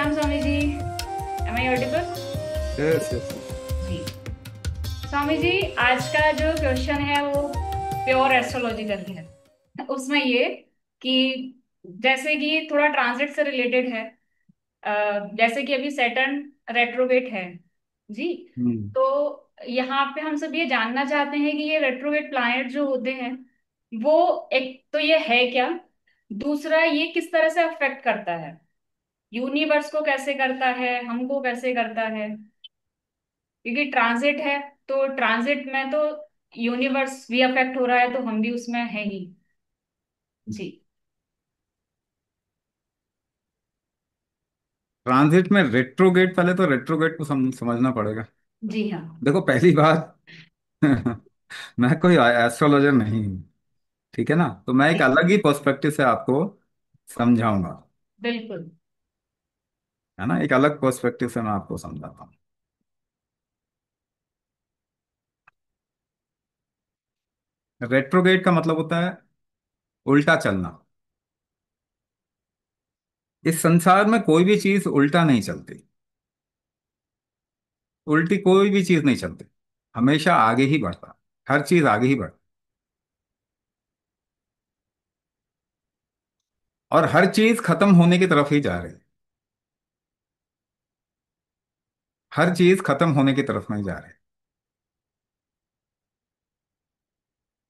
Ram Swami ji. Am I audible? Yes yes. जी। स्वामी जी, आज का जो क्वेश्चन है वो प्योर एस्ट्रोलॉजिकल है। उसमें ये कि जैसे कि थोड़ा ट्रांजिट से रिलेटेड है। जैसे कि अभी सैटर्न रेट्रोगेट है जी। हम्म। तो यहाँ पे हम सब ये जानना चाहते हैं कि ये रेट्रोगेट प्लैनेट जो होते हैं वो, एक तो ये है क्या, दूसरा ये किस तरह से अफेक्ट करता है, यूनिवर्स को कैसे करता है, हमको कैसे करता है। क्योंकि ट्रांजिट है, तो ट्रांजिट में तो यूनिवर्स भी अफेक्ट हो रहा है, तो हम भी उसमें है ही। जी। ट्रांजिट में रेट्रोगेट, पहले तो रेट्रोगेट को समझना पड़ेगा। जी हाँ। देखो, पहली बात मैं कोई एस्ट्रोलॉजर नहीं हूँ। ठीक है ना, तो मैं एक अलग ही पर्सपेक्टिव से आपको समझाऊंगा। बिल्कुल। है ना, एक अलग पर्सपेक्टिव से मैं आपको समझाता हूँ। रेट्रोगेट का मतलब होता है उल्टा चलना। इस संसार में कोई भी चीज उल्टा नहीं चलती। उल्टी कोई भी चीज नहीं चलती। हमेशा आगे ही बढ़ता। हर चीज आगे ही बढ़ती। और हर चीज खत्म होने की तरफ ही जा रही है। हर चीज खत्म होने की तरफ नहीं जा रही।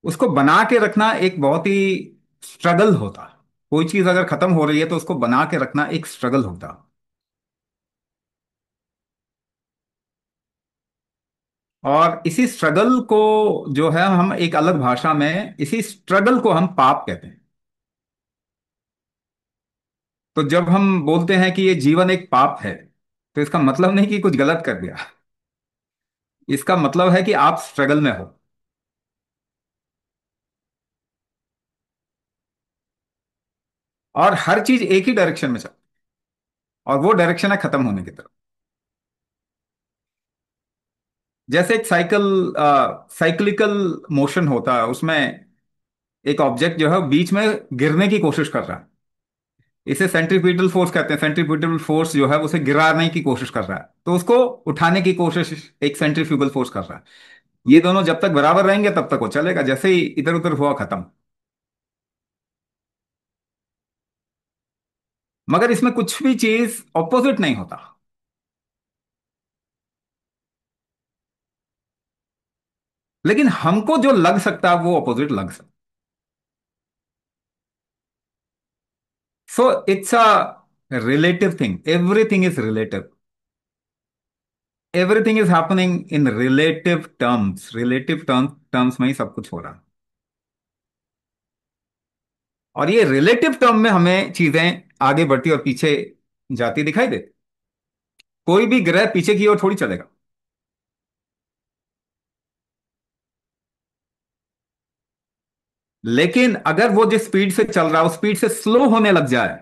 उसको बना के रखना एक बहुत ही स्ट्रगल होता। कोई चीज अगर खत्म हो रही है तो उसको बना के रखना एक स्ट्रगल होता। और इसी स्ट्रगल को जो है हम एक अलग भाषा में इसी स्ट्रगल को हम पाप कहते हैं। तो जब हम बोलते हैं कि ये जीवन एक पाप है, तो इसका मतलब नहीं कि कुछ गलत कर दिया। इसका मतलब है कि आप स्ट्रगल में हो। और हर चीज एक ही डायरेक्शन में चल, और वो डायरेक्शन है खत्म होने की तरफ। जैसे एक साइक्लिकल मोशन होता है, उसमें एक ऑब्जेक्ट जो है वो बीच में गिरने की कोशिश कर रहा है। इसे सेंट्रीपिटल फोर्स कहते हैं। सेंट्रीपिटल फोर्स जो है उसे गिराने की कोशिश कर रहा है, तो उसको उठाने की कोशिश एक सेंट्रीफ्यूगल फोर्स कर रहा है। ये दोनों जब तक बराबर रहेंगे तब तक वो चलेगा। जैसे ही इधर उधर हुआ, खत्म। मगर इसमें कुछ भी चीज ऑपोजिट नहीं होता। लेकिन हमको जो लग सकता है वो ऑपोजिट लग सकता। So it's a relative thing. Everything is relative. Everything is happening in relative terms. Relative terms में ही सब कुछ हो रहा है। और ये रिलेटिव टर्म में हमें चीजें आगे बढ़ती और पीछे जाती दिखाई दे। कोई भी ग्रह पीछे की ओर थोड़ी चलेगा। लेकिन अगर वो जिस स्पीड से चल रहा है उस स्पीड से स्लो होने लग जाए,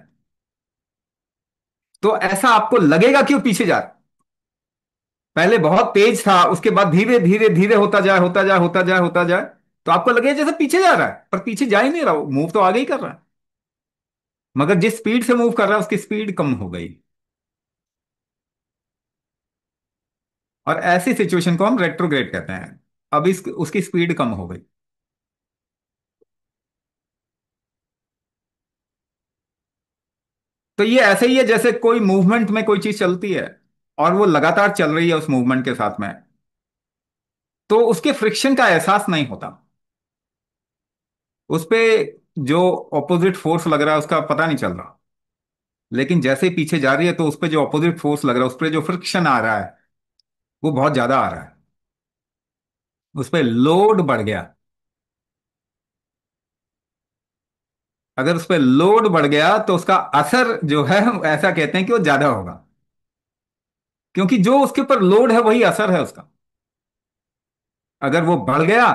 तो ऐसा आपको लगेगा कि वो पीछे जा रहा है। पहले बहुत तेज था, उसके बाद धीरे धीरे धीरे होता जाए, होता जाए, होता जाए, होता जाए, तो आपको लगेगा जैसे पीछे जा रहा है, पर पीछे जा ही नहीं रहा, वो मूव तो आगे ही कर रहा है। मगर जिस स्पीड से मूव कर रहा है उसकी स्पीड कम हो गई। और ऐसी सिचुएशन को हम रेट्रोग्रेड कहते हैं। अब इस उसकी स्पीड कम हो गई। तो ये ऐसे ही है जैसे कोई मूवमेंट में कोई चीज चलती है और वो लगातार चल रही है उस मूवमेंट के साथ में, तो उसके फ्रिक्शन का एहसास नहीं होता। उस पे जो ऑपोजिट फोर्स लग रहा है उसका पता नहीं चल रहा। लेकिन जैसे ही पीछे जा रही है तो उस पे जो ऑपोजिट फोर्स लग रहा है, उस पे जो फ्रिक्शन आ रहा है वो बहुत ज्यादा आ रहा है। उस पे लोड बढ़ गया। अगर उस पे लोड बढ़ गया तो उसका असर जो है ऐसा कहते हैं कि वो ज्यादा होगा। क्योंकि जो उसके ऊपर लोड है वही असर है उसका। अगर वो बढ़ गया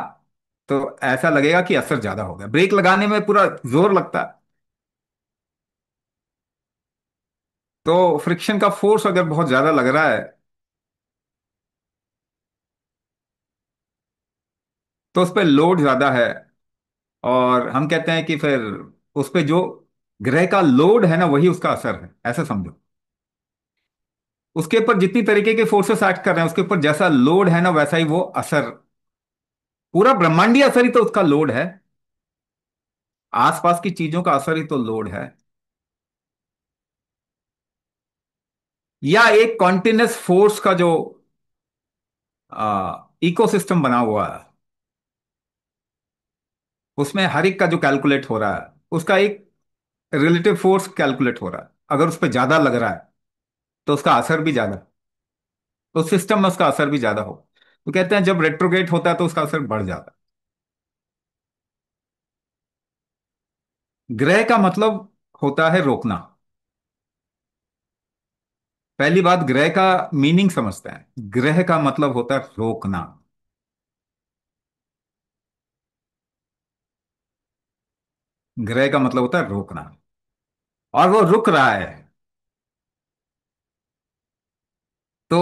तो ऐसा लगेगा कि असर ज्यादा हो गया। ब्रेक लगाने में पूरा जोर लगता है। तो फ्रिक्शन का फोर्स अगर बहुत ज्यादा लग रहा है तो उस पर लोड ज्यादा है। और हम कहते हैं कि फिर उस पे जो ग्रह का लोड है ना, वही उसका असर है, ऐसा समझो। उसके ऊपर जितनी तरीके के फोर्सेस एक्ट कर रहे हैं, उसके ऊपर जैसा लोड है ना, वैसा ही वो असर, पूरा ब्रह्मांडीय असर ही तो उसका लोड है। आसपास की चीजों का असर ही तो लोड है। या एक कॉन्टिन्यूस फोर्स का जो इकोसिस्टम बना हुआ है, उसमें हर एक का जो कैलकुलेट हो रहा है, उसका एक रिलेटिव फोर्स कैलकुलेट हो रहा है। अगर उस पर ज्यादा लग रहा है तो उसका असर भी ज्यादा, तो सिस्टम में उसका असर भी ज्यादा हो। तो कहते हैं जब रेट्रोगेट होता है तो उसका असर बढ़ जाता है। ग्रह का मतलब होता है रोकना। पहली बात, ग्रह का मीनिंग समझते हैं। ग्रह का मतलब होता है रोकना। ग्रह का मतलब होता है रोकना। और वो रुक रहा है तो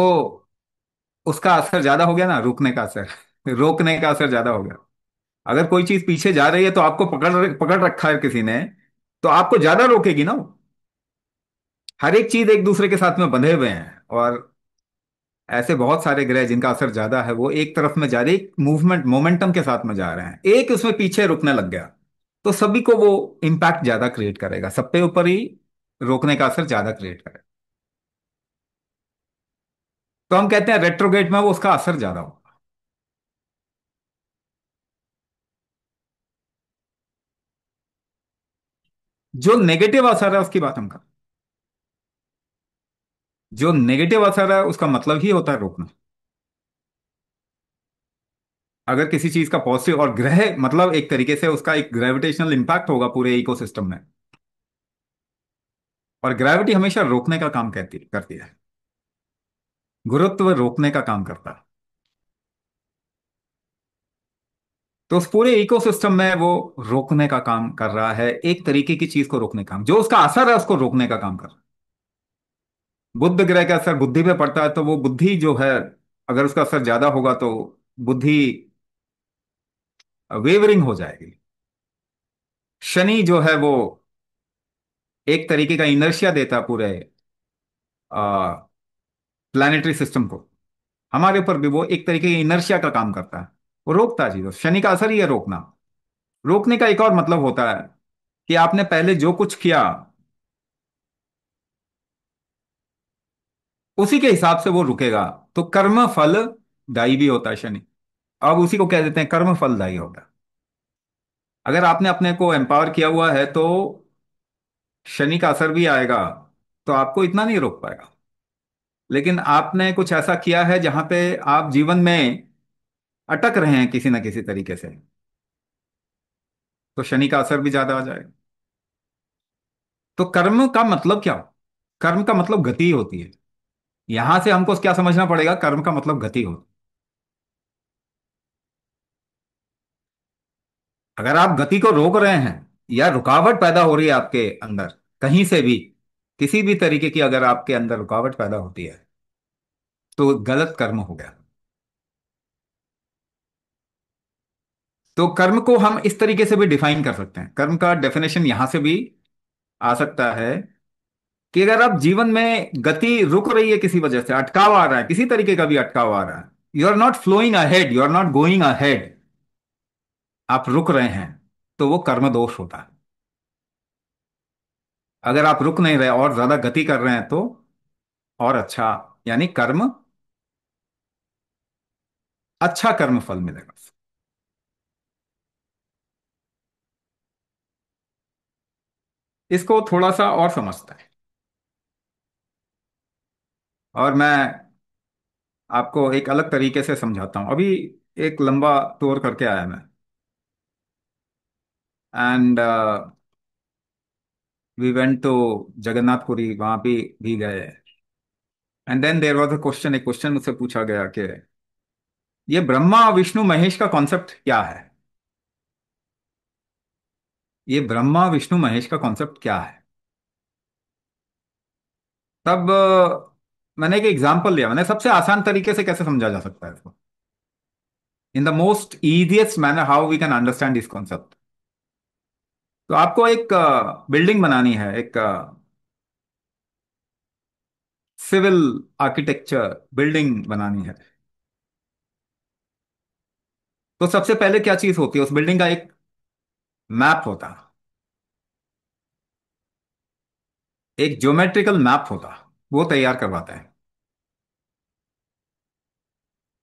उसका असर ज्यादा हो गया ना, रुकने का असर रोकने का असर ज्यादा हो गया। अगर कोई चीज पीछे जा रही है तो आपको पकड़ पकड़ रखा है किसी ने, तो आपको ज्यादा रोकेगी ना वो। हर एक चीज एक दूसरे के साथ में बंधे हुए हैं, और ऐसे बहुत सारे ग्रह जिनका असर ज्यादा है, वो एक तरफ में जा रहे, एक मूवमेंट मोमेंटम के साथ में जा रहे हैं। एक उसमें पीछे रुकने लग गया तो सभी को वो इम्पैक्ट ज्यादा क्रिएट करेगा, सब पे ऊपर ही रोकने का असर ज्यादा क्रिएट करेगा। तो हम कहते हैं रेट्रोगेट में वो उसका असर ज्यादा हो। जो नेगेटिव असर है उसकी बात हम कर, जो नेगेटिव असर है उसका मतलब ही होता है रोकना। अगर किसी चीज का पॉजिटिव, और ग्रह मतलब एक तरीके से उसका एक ग्रेविटेशनल इंपैक्ट होगा पूरे इकोसिस्टम में। और ग्रेविटी हमेशा रोकने का काम कहती करती है। गुरुत्व रोकने का काम करता है। तो उस पूरे इकोसिस्टम में वो रोकने का काम कर रहा है, एक तरीके की चीज को रोकने का काम, जो उसका असर है उसको रोकने का काम कर रहा है। बुध ग्रह का असर बुद्धि पे पड़ता है तो वो बुद्धि जो है, अगर उसका असर ज्यादा होगा तो बुद्धि वेवरिंग हो जाएगी। शनि जो है वो एक तरीके का इनर्शिया देता है पूरे प्लानिटरी सिस्टम को। हमारे ऊपर भी वो एक तरीके की इनर्शिया का काम करता है। वो रोकता है चीजों, शनि का असर ही है रोकना। रोकने का एक और मतलब होता है कि आपने पहले जो कुछ किया उसी के हिसाब से वो रुकेगा। तो कर्म फल दायी भी होता है शनि। अब उसी को कह देते हैं कर्म फलदायी होता है। अगर आपने अपने को एम्पावर किया हुआ है तो शनि का असर भी आएगा, तो आपको इतना नहीं रोक पाएगा। लेकिन आपने कुछ ऐसा किया है जहां पे आप जीवन में अटक रहे हैं किसी ना किसी तरीके से, तो शनि का असर भी ज्यादा आ जाएगा। तो कर्म का मतलब क्या हो? कर्म का मतलब गति होती है। यहां से हमको क्या समझना पड़ेगा? कर्म का मतलब गति हो। अगर आप गति को रोक रहे हैं या रुकावट पैदा हो रही है आपके अंदर, कहीं से भी किसी भी तरीके की अगर आपके अंदर रुकावट पैदा होती है तो गलत कर्म हो गया। तो कर्म को हम इस तरीके से भी डिफाइन कर सकते हैं। कर्म का डेफिनेशन यहां से भी आ सकता है कि अगर आप जीवन में गति रुक रही है, किसी वजह से अटकाव आ रहा है, किसी तरीके का भी अटकाव आ रहा है, you are not flowing ahead, you are not going ahead, आप रुक रहे हैं, तो वो कर्म दोष होता है। अगर आप रुक नहीं रहे और ज्यादा गति कर रहे हैं तो और अच्छा, यानी कर्म, अच्छा कर्म फल मिलेगा। इसको थोड़ा सा और समझता है, और मैं आपको एक अलग तरीके से समझाता हूं। अभी एक लंबा टूर करके आया मैं, and we went to Jagannathpuri, वहां भी गए। And then there was a question, एक क्वेश्चन मुझसे पूछा गया कि ये ब्रह्मा विष्णु महेश का कॉन्सेप्ट क्या है? ये ब्रह्मा विष्णु महेश का कॉन्सेप्ट क्या है? तब मैंने एक एग्जांपल लिया। मैंने सबसे आसान तरीके से कैसे समझा जा सकता है इसको, in the most easiest manner how we can understand this concept. तो आपको एक बिल्डिंग बनानी है, एक सिविल आर्किटेक्चर, बिल्डिंग बनानी है, तो सबसे पहले क्या चीज होती है? उस बिल्डिंग का एक मैप होता, एक ज्योमेट्रिकल मैप होता, वो तैयार करवाता है।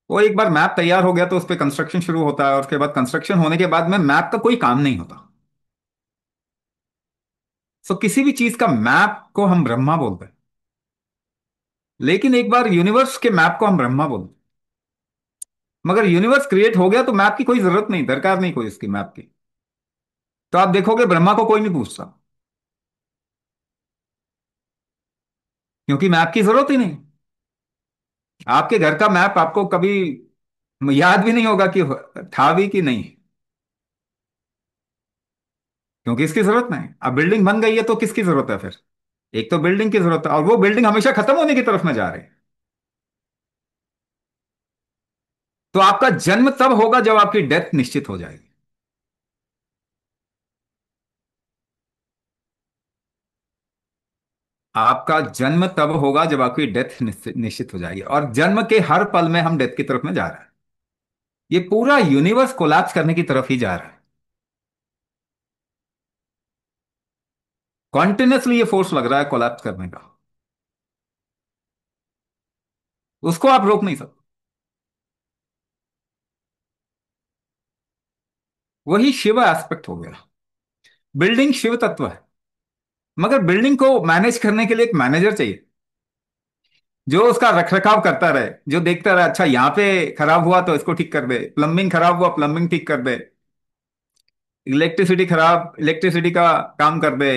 वो एक बार मैप तैयार हो गया तो उस पर कंस्ट्रक्शन शुरू होता है, और उसके बाद कंस्ट्रक्शन होने के बाद में मैप का कोई काम नहीं होता। सो किसी भी चीज का मैप को हम ब्रह्मा बोलते हैं, लेकिन एक बार यूनिवर्स के मैप को हम ब्रह्मा बोलते हैं। मगर यूनिवर्स क्रिएट हो गया तो मैप की कोई जरूरत नहीं, दरकार नहीं कोई इसकी मैप की। तो आप देखोगे ब्रह्मा को कोई नहीं पूछता, क्योंकि मैप की जरूरत ही नहीं। आपके घर का मैप आपको कभी याद भी नहीं होगा कि था भी कि नहीं, क्योंकि इसकी जरूरत नहीं। अब बिल्डिंग बन गई है तो किसकी जरूरत है फिर? एक तो बिल्डिंग की जरूरत है, और वो बिल्डिंग हमेशा खत्म होने की तरफ में जा रही है। तो आपका जन्म तब होगा जब आपकी डेथ निश्चित हो जाएगी। आपका जन्म तब होगा जब आपकी डेथ निश्चित निश्चित हो जाएगी, और जन्म के हर पल में हम डेथ की तरफ में जा रहे हैं। ये पूरा यूनिवर्स कोलैप्स करने की तरफ ही जा रहा है। कॉन्टिन्यूसली ये फोर्स लग रहा है कोलैप्स करने का, उसको आप रोक नहीं सकते। वही शिव एस्पेक्ट हो गया। बिल्डिंग शिव तत्व है, मगर बिल्डिंग को मैनेज करने के लिए एक मैनेजर चाहिए, जो उसका रखरखाव करता रहे, जो देखता रहे, अच्छा यहां पे खराब हुआ तो इसको ठीक कर दे, प्लम्बिंग खराब हुआ प्लम्बिंग ठीक कर दे, इलेक्ट्रिसिटी खराब इलेक्ट्रिसिटी का काम कर दे,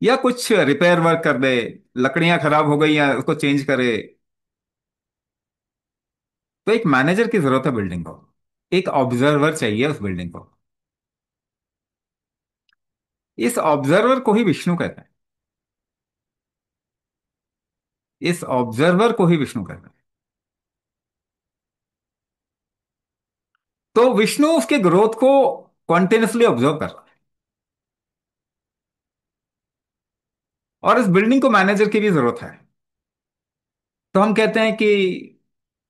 या कुछ रिपेयर वर्क कर दे, लकड़ियां खराब हो गई या उसको चेंज करे। तो एक मैनेजर की जरूरत है बिल्डिंग को, एक ऑब्जर्वर चाहिए उस बिल्डिंग को। इस ऑब्जर्वर को ही विष्णु कहते हैं। इस ऑब्जर्वर को ही विष्णु कहते हैं। तो विष्णु उसके ग्रोथ को कॉन्टिन्यूसली ऑब्जर्व कर रहा है, और इस बिल्डिंग को मैनेजर की भी जरूरत है। तो हम कहते हैं कि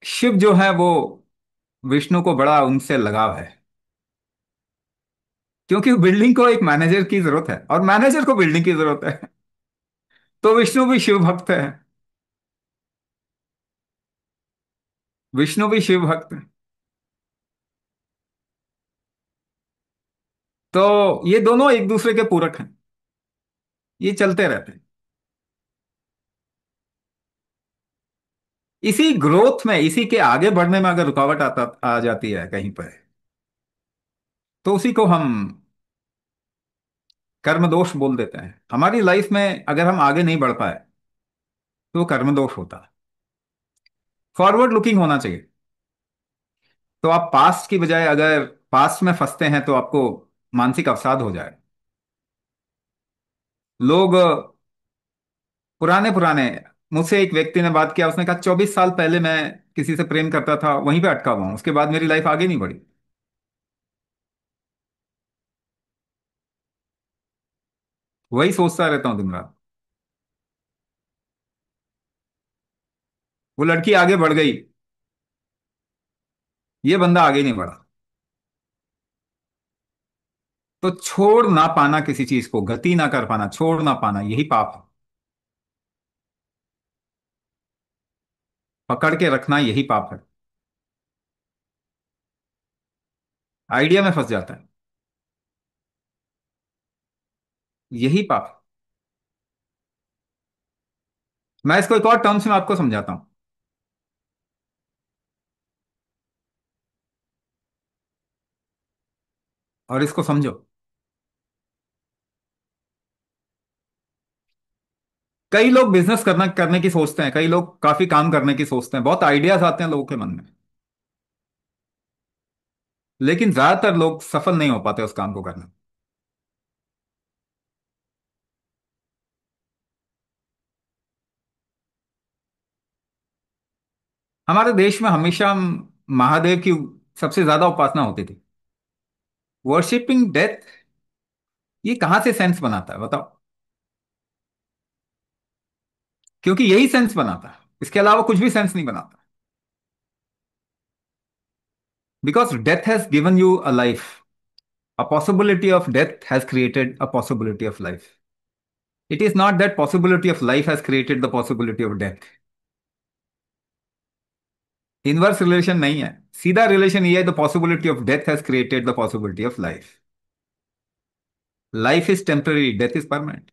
शिव जो है वो, विष्णु को बड़ा उनसे लगाव है, क्योंकि बिल्डिंग को एक मैनेजर की जरूरत है और मैनेजर को बिल्डिंग की जरूरत है। तो विष्णु भी शिव भक्त है। विष्णु भी शिव भक्त है। तो ये दोनों एक दूसरे के पूरक हैं, ये चलते रहते हैं। इसी ग्रोथ में, इसी के आगे बढ़ने में अगर रुकावट आता आ जाती है कहीं पर, तो उसी को हम कर्म दोष बोल देते हैं। हमारी लाइफ में अगर हम आगे नहीं बढ़ पाए तो वो कर्म दोष होता है। फॉरवर्ड लुकिंग होना चाहिए। तो आप पास्ट की बजाय अगर पास्ट में फंसते हैं तो आपको मानसिक अवसाद हो जाए। लोग पुराने पुराने, मुझसे एक व्यक्ति ने बात किया, उसने कहा 24 साल पहले मैं किसी से प्रेम करता था, वहीं पे अटका हुआ हूं, उसके बाद मेरी लाइफ आगे नहीं बढ़ी। वही सोचता रहता हूँ दिन रात। वो लड़की आगे बढ़ गई, ये बंदा आगे नहीं बढ़ा। तो छोड़ ना पाना किसी चीज को, गति ना कर पाना, छोड़ ना पाना, यही पाप है। पकड़ के रखना यही पाप है। आइडिया में फंस जाता है, यही पाप है। मैं इसको एक और टर्म्स में आपको समझाता हूं, और इसको समझो। कई लोग बिजनेस करना करने की सोचते हैं, कई लोग काफी काम करने की सोचते हैं, बहुत आइडियाज आते हैं लोगों के मन में, लेकिन ज्यादातर लोग सफल नहीं हो पाते उस काम को करने में। हमारे देश में हमेशा महादेव की सबसे ज्यादा उपासना होती थी। वर्शिपिंग डेथ, ये कहां से सेंस बनाता है बताओ? क्योंकि यही सेंस बनाता है, इसके अलावा कुछ भी सेंस नहीं बनाता। Because death has given you a life, a possibility of death has created a possibility of life. It is not that possibility of life has created the possibility of death. Inverse relation नहीं है, सीधा relation ये है, the possibility of death has created the possibility of life. Life is temporary, death is permanent.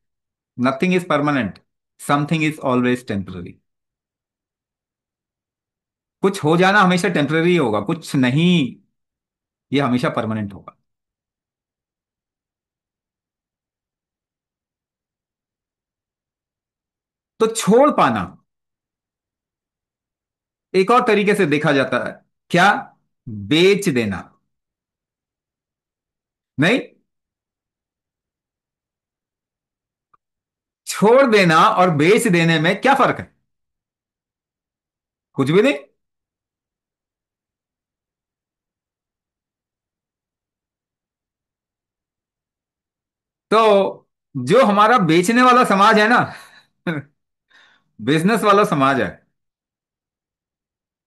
Nothing is permanent, something is always temporary. कुछ हो जाना हमेशा temporary होगा, कुछ नहीं, ये हमेशा परमानेंट होगा। तो छोड़ पाना एक और तरीके से देखा जाता है। क्या? बेच देना। नहीं, छोड़ देना और बेच देने में क्या फर्क है? कुछ भी नहीं। तो जो हमारा बेचने वाला समाज है ना, बिजनेस वाला समाज है,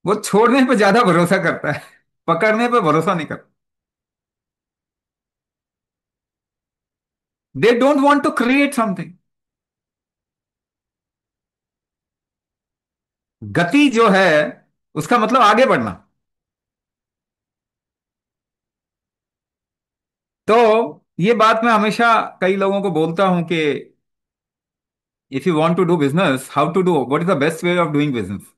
वो छोड़ने पे ज्यादा भरोसा करता है, पकड़ने पे भरोसा नहीं करता। They don't want to create something. गति जो है, उसका मतलब आगे बढ़ना। तो ये बात मैं हमेशा कई लोगों को बोलता हूं कि if you want to do business, how to do, what is the best way of doing business?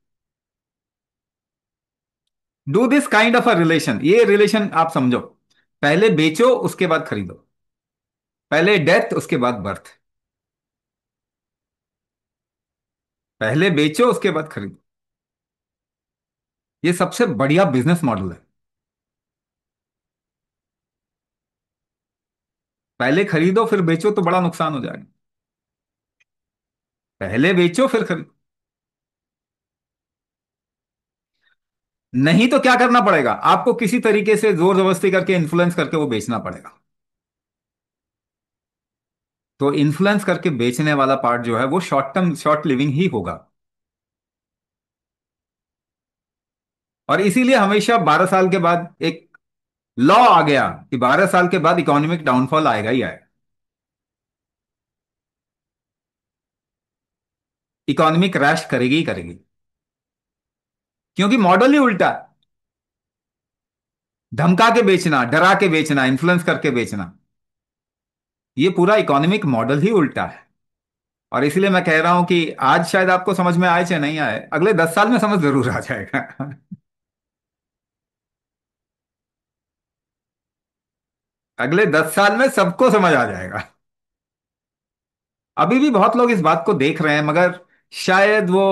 Do this kind of a relation, ये रिलेशन आप समझो। पहले बेचो, उसके बाद खरीदो। पहले डेथ, उसके बाद बर्थ। पहले बेचो, उसके बाद खरीदो। ये सबसे बढ़िया बिजनेस मॉडल है। पहले खरीदो फिर बेचो तो बड़ा नुकसान हो जाएगा। पहले बेचो फिर खरीदो। नहीं तो क्या करना पड़ेगा आपको? किसी तरीके से जोर जबरदस्ती करके इन्फ्लुएंस करके वो बेचना पड़ेगा। तो इन्फ्लुएंस करके बेचने वाला पार्ट जो है वो शॉर्ट टर्म, शॉर्ट लिविंग ही होगा। और इसीलिए हमेशा 12 साल के बाद एक लॉ आ गया कि 12 साल के बाद इकोनॉमिक डाउनफॉल आएगा ही आएगा। इकोनॉमी क्रैश करेगी ही करेगी, क्योंकि मॉडल ही उल्टा है। धमका के बेचना, डरा के बेचना, इन्फ्लुएंस करके बेचना, ये पूरा इकोनॉमिक मॉडल ही उल्टा है। और इसीलिए मैं कह रहा हूं कि आज शायद आपको समझ में आए चाहे नहीं आए, अगले 10 साल में समझ जरूर आ जाएगा। अगले 10 साल में सबको समझ आ जाएगा। अभी भी बहुत लोग इस बात को देख रहे हैं, मगर शायद वो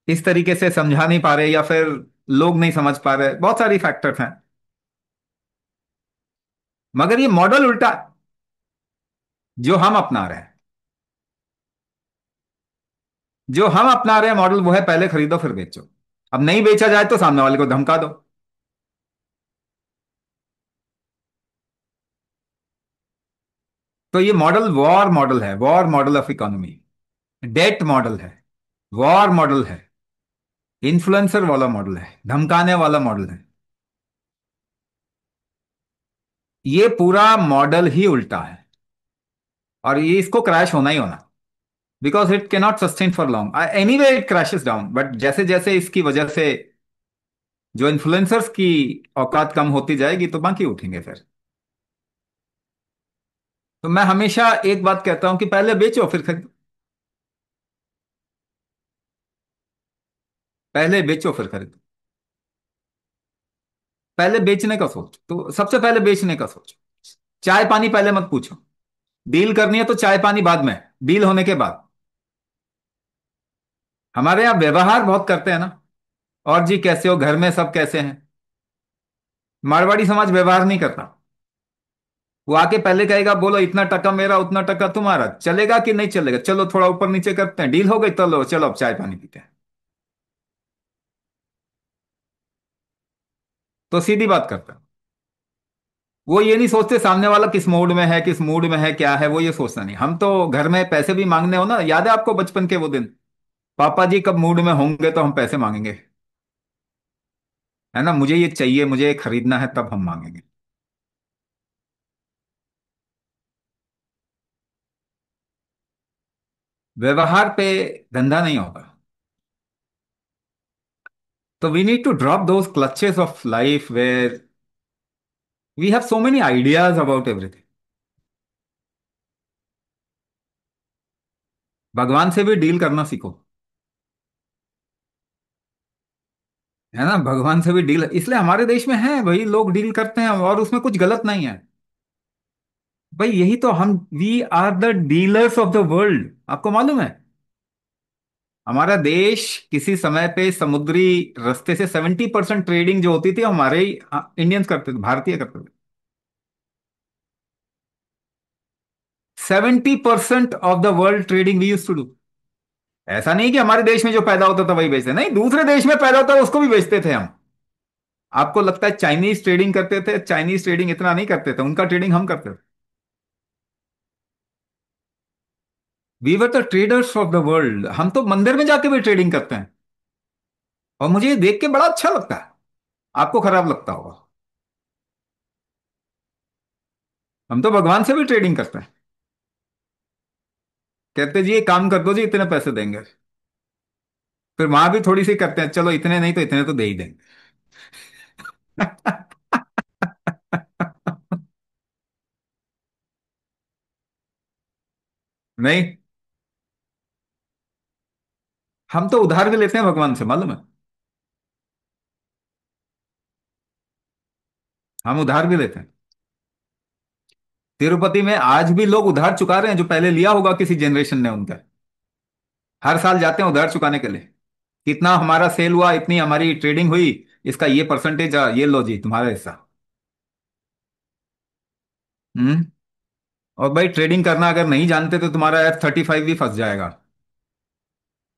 इस तरीके से समझा नहीं पा रहे, या फिर लोग नहीं समझ पा रहे, बहुत सारी फैक्टर्स हैं। मगर ये मॉडल उल्टा है, जो हम अपना रहे हैं। जो हम अपना रहे हैं मॉडल वो है पहले खरीदो फिर बेचो। अब नहीं बेचा जाए तो सामने वाले को धमका दो। तो ये मॉडल वॉर मॉडल है, war model of economy. Date model है, वॉर मॉडल है, इन्फ्लुएंसर वाला मॉडल है, धमकाने वाला मॉडल है। ये पूरा मॉडल ही उल्टा है, और ये इसको क्रैश होना ही होना। Because it cannot sustain for long, any way it crashes down. But जैसे जैसे इसकी वजह से जो इन्फ्लुएंसर्स की औकात कम होती जाएगी तो बाकी उठेंगे फिर। तो मैं हमेशा एक बात कहता हूं कि पहले बेचो फिर खरीदो। पहले बेचो फिर खरीदो। पहले बेचने का सोचो, तो सबसे पहले बेचने का सोचो। चाय पानी पहले मत पूछो। डील करनी है तो चाय पानी बाद में, डील होने के बाद। हमारे यहाँ व्यवहार बहुत करते हैं ना, और जी कैसे हो, घर में सब कैसे हैं। मारवाड़ी समाज व्यवहार नहीं करता। वो आके पहले कहेगा बोलो इतना टका मेरा उतना टका तुम्हारा, चलेगा कि नहीं चलेगा, चलो थोड़ा ऊपर नीचे करते हैं, डील हो गई, चलो चलो अब चाय पानी पीते हैं। तो सीधी बात करता है। वो ये नहीं सोचते सामने वाला किस मूड में है, किस मूड में है, क्या है, वो ये सोचता नहीं। हम तो घर में पैसे भी मांगने हो ना, याद है आपको बचपन के वो दिन? पापा जी कब मूड में होंगे तो हम पैसे मांगेंगे, है ना, मुझे ये चाहिए, मुझे ये खरीदना है, तब हम मांगेंगे। व्यवहार पे धंधा नहीं होगा। तो we need to drop those clutches of life where we have so many ideas about everything. भगवान से भी डील करना सीखो, है ना, भगवान से भी डील, इसलिए हमारे देश में है भाई, लोग डील करते हैं और उसमें कुछ गलत नहीं है। भाई यही तो हम, we are the dealers of the world, आपको मालूम है। हमारा देश किसी समय पे समुद्री रास्ते से 70% ट्रेडिंग जो होती थी हमारे ही इंडियंस करते थे, भारतीय करते थे। 70% of the world trading we use to do. ऐसा नहीं कि हमारे देश में जो पैदा होता था वही बेचते, नहीं, दूसरे देश में पैदा होता है उसको भी बेचते थे हम। आपको लगता है चाइनीज ट्रेडिंग करते थे? चाइनीज ट्रेडिंग इतना नहीं करते थे, उनका ट्रेडिंग हम करते थे। We were the traders of the world, हम तो मंदिर में जाके भी ट्रेडिंग करते हैं। और मुझे ये देख के बड़ा अच्छा लगता है, आपको खराब लगता होगा। हम तो भगवान से भी ट्रेडिंग करते हैं। कहते जी ये काम कर दो जी, इतने पैसे देंगे। फिर वहां भी थोड़ी सी करते हैं, चलो इतने नहीं तो इतने तो दे ही देंगे। नहीं, हम तो उधार भी लेते हैं भगवान से, मालूम है। हम उधार भी लेते हैं। तिरुपति में आज भी लोग उधार चुका रहे हैं, जो पहले लिया होगा किसी जनरेशन ने उनका। हर साल जाते हैं उधार चुकाने के लिए। कितना हमारा सेल हुआ, इतनी हमारी ट्रेडिंग हुई, इसका ये परसेंटेज, ये लो जी तुम्हारा हिस्सा। हम्म। और भाई ट्रेडिंग करना अगर नहीं जानते तो तुम्हारा F-35 भी फंस जाएगा।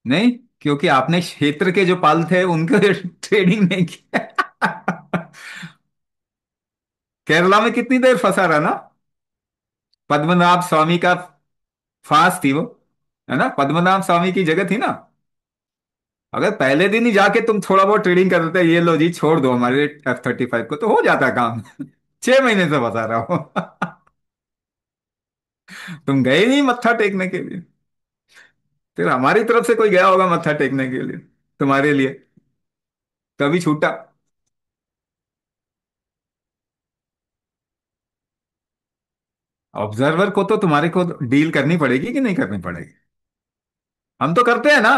नहीं, क्योंकि आपने क्षेत्र के जो पाल थे उनके ट्रेडिंग नहीं किया। केरला में कितनी देर फंसा रहा ना, पद्मनाभ स्वामी का फांस थी वो, है ना, पद्मनाभ स्वामी की जगह थी ना। अगर पहले दिन ही जाके तुम थोड़ा बहुत ट्रेडिंग कर देते, ये लो जी छोड़ दो हमारे F-35 को, तो हो जाता काम। 6 महीने से फंसा रहा हो। तुम गए नहीं मत्था टेकने के लिए, फिर हमारी तरफ से कोई गया होगा मत्था टेकने के लिए तुम्हारे लिए, तभी छूटा। ऑब्जर्वर को तो तुम्हारे को डील करनी पड़ेगी कि नहीं करनी पड़ेगी? हम तो करते हैं ना,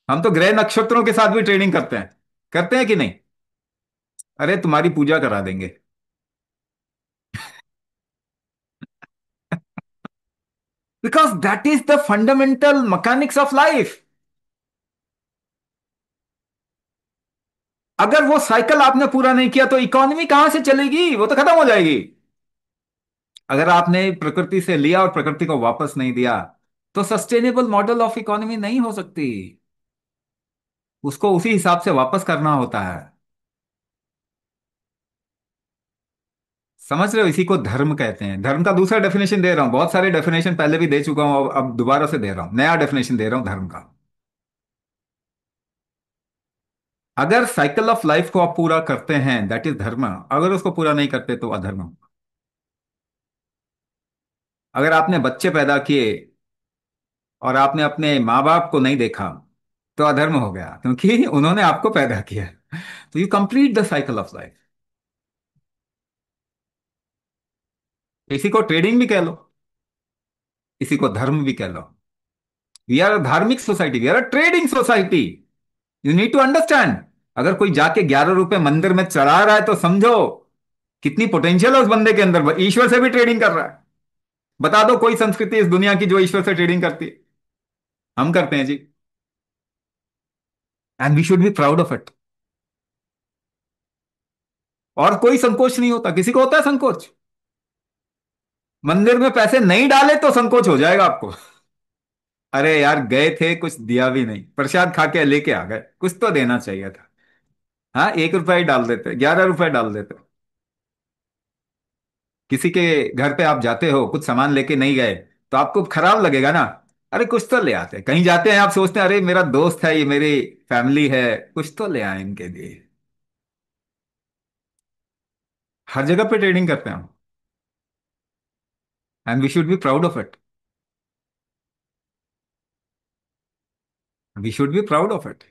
हम तो ग्रह नक्षत्रों के साथ भी ट्रेडिंग करते हैं कि नहीं? अरे तुम्हारी पूजा करा देंगे। Because that is the fundamental mechanics of life. अगर वो साइकिल आपने पूरा नहीं किया तो इकोनॉमी कहां से चलेगी, वो तो खत्म हो जाएगी। अगर आपने प्रकृति से लिया और प्रकृति को वापस नहीं दिया, तो सस्टेनेबल मॉडल ऑफ इकोनॉमी नहीं हो सकती। उसको उसी हिसाब से वापस करना होता है। समझ रहे हो, इसी को धर्म कहते हैं। धर्म का दूसरा डेफिनेशन दे रहा हूं, बहुत सारे डेफिनेशन पहले भी दे चुका हूं, अब दोबारा से दे रहा हूं, नया डेफिनेशन दे रहा हूं धर्म का। अगर साइकिल ऑफ लाइफ को आप पूरा करते हैं दैट इज धर्म, अगर उसको पूरा नहीं करते तो अधर्म। अगर आपने बच्चे पैदा किए और आपने अपने माँ बाप को नहीं देखा तो अधर्म हो गया, क्योंकि उन्होंने आपको पैदा किया। तो you complete the cycle of life. इसी को ट्रेडिंग भी कह लो, इसी को धर्म भी कह लो। वी आर अ धार्मिक society, we are a trading society. You need to understand. अगर कोई जाके 11 रुपए मंदिर में चढ़ा रहा है तो समझो कितनी पोटेंशियल है उस बंदे के अंदर, ईश्वर से भी ट्रेडिंग कर रहा है। बता दो कोई संस्कृति इस दुनिया की जो ईश्वर से ट्रेडिंग करती है? हम करते हैं जी। And we should be proud of it. और कोई संकोच नहीं होता, किसी को होता है संकोच? मंदिर में पैसे नहीं डाले तो संकोच हो जाएगा आपको। अरे यार गए थे, कुछ दिया भी नहीं, प्रसाद खा के लेके आ गए, कुछ तो देना चाहिए था। हाँ, 1 रुपया ही डाल देते, 11 रुपए डाल देते। किसी के घर पे आप जाते हो, कुछ सामान लेके नहीं गए, तो आपको खराब लगेगा ना। अरे कुछ तो ले आते हैं, कहीं जाते हैं आप सोचते हैं अरे मेरा दोस्त है, ये मेरी फैमिली है, कुछ तो ले आए इनके लिए। हर जगह पे ट्रेडिंग करते हैं हम, and we should be proud of it. We should be proud of it.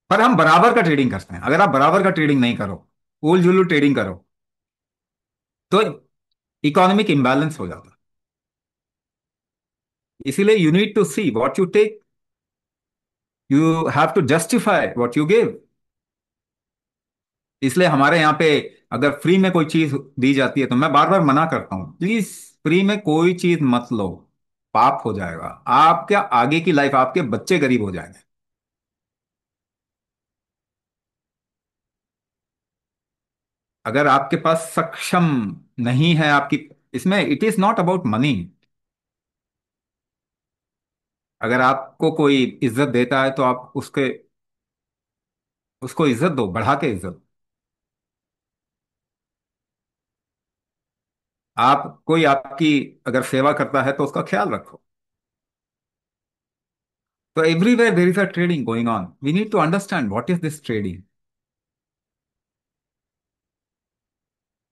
पर हम बराबर का ट्रेडिंग करते हैं। अगर आप बराबर का ट्रेडिंग नहीं करो, उल जुलू ट्रेडिंग करो, तो इकोनॉमिक इम्बैलेंस हो जाता है। इसीलिए you need to see what you take, you have to justify what you give. इसलिए हमारे यहाँ पे अगर फ्री में कोई चीज दी जाती है तो मैं बार बार मना करता हूं, प्लीज फ्री में कोई चीज मत लो। पाप हो जाएगा। आपके आगे की लाइफ, आपके बच्चे गरीब हो जाएंगे। अगर आपके पास सक्षम नहीं है आपकी, इसमें it is not about money. अगर आपको कोई इज्जत देता है तो आप उसके उसको इज्जत दो, बढ़ा के इज्जत। आप कोई आपकी अगर सेवा करता है तो उसका ख्याल रखो। तो everywhere there is a trading going on, we need to understand what is this trading.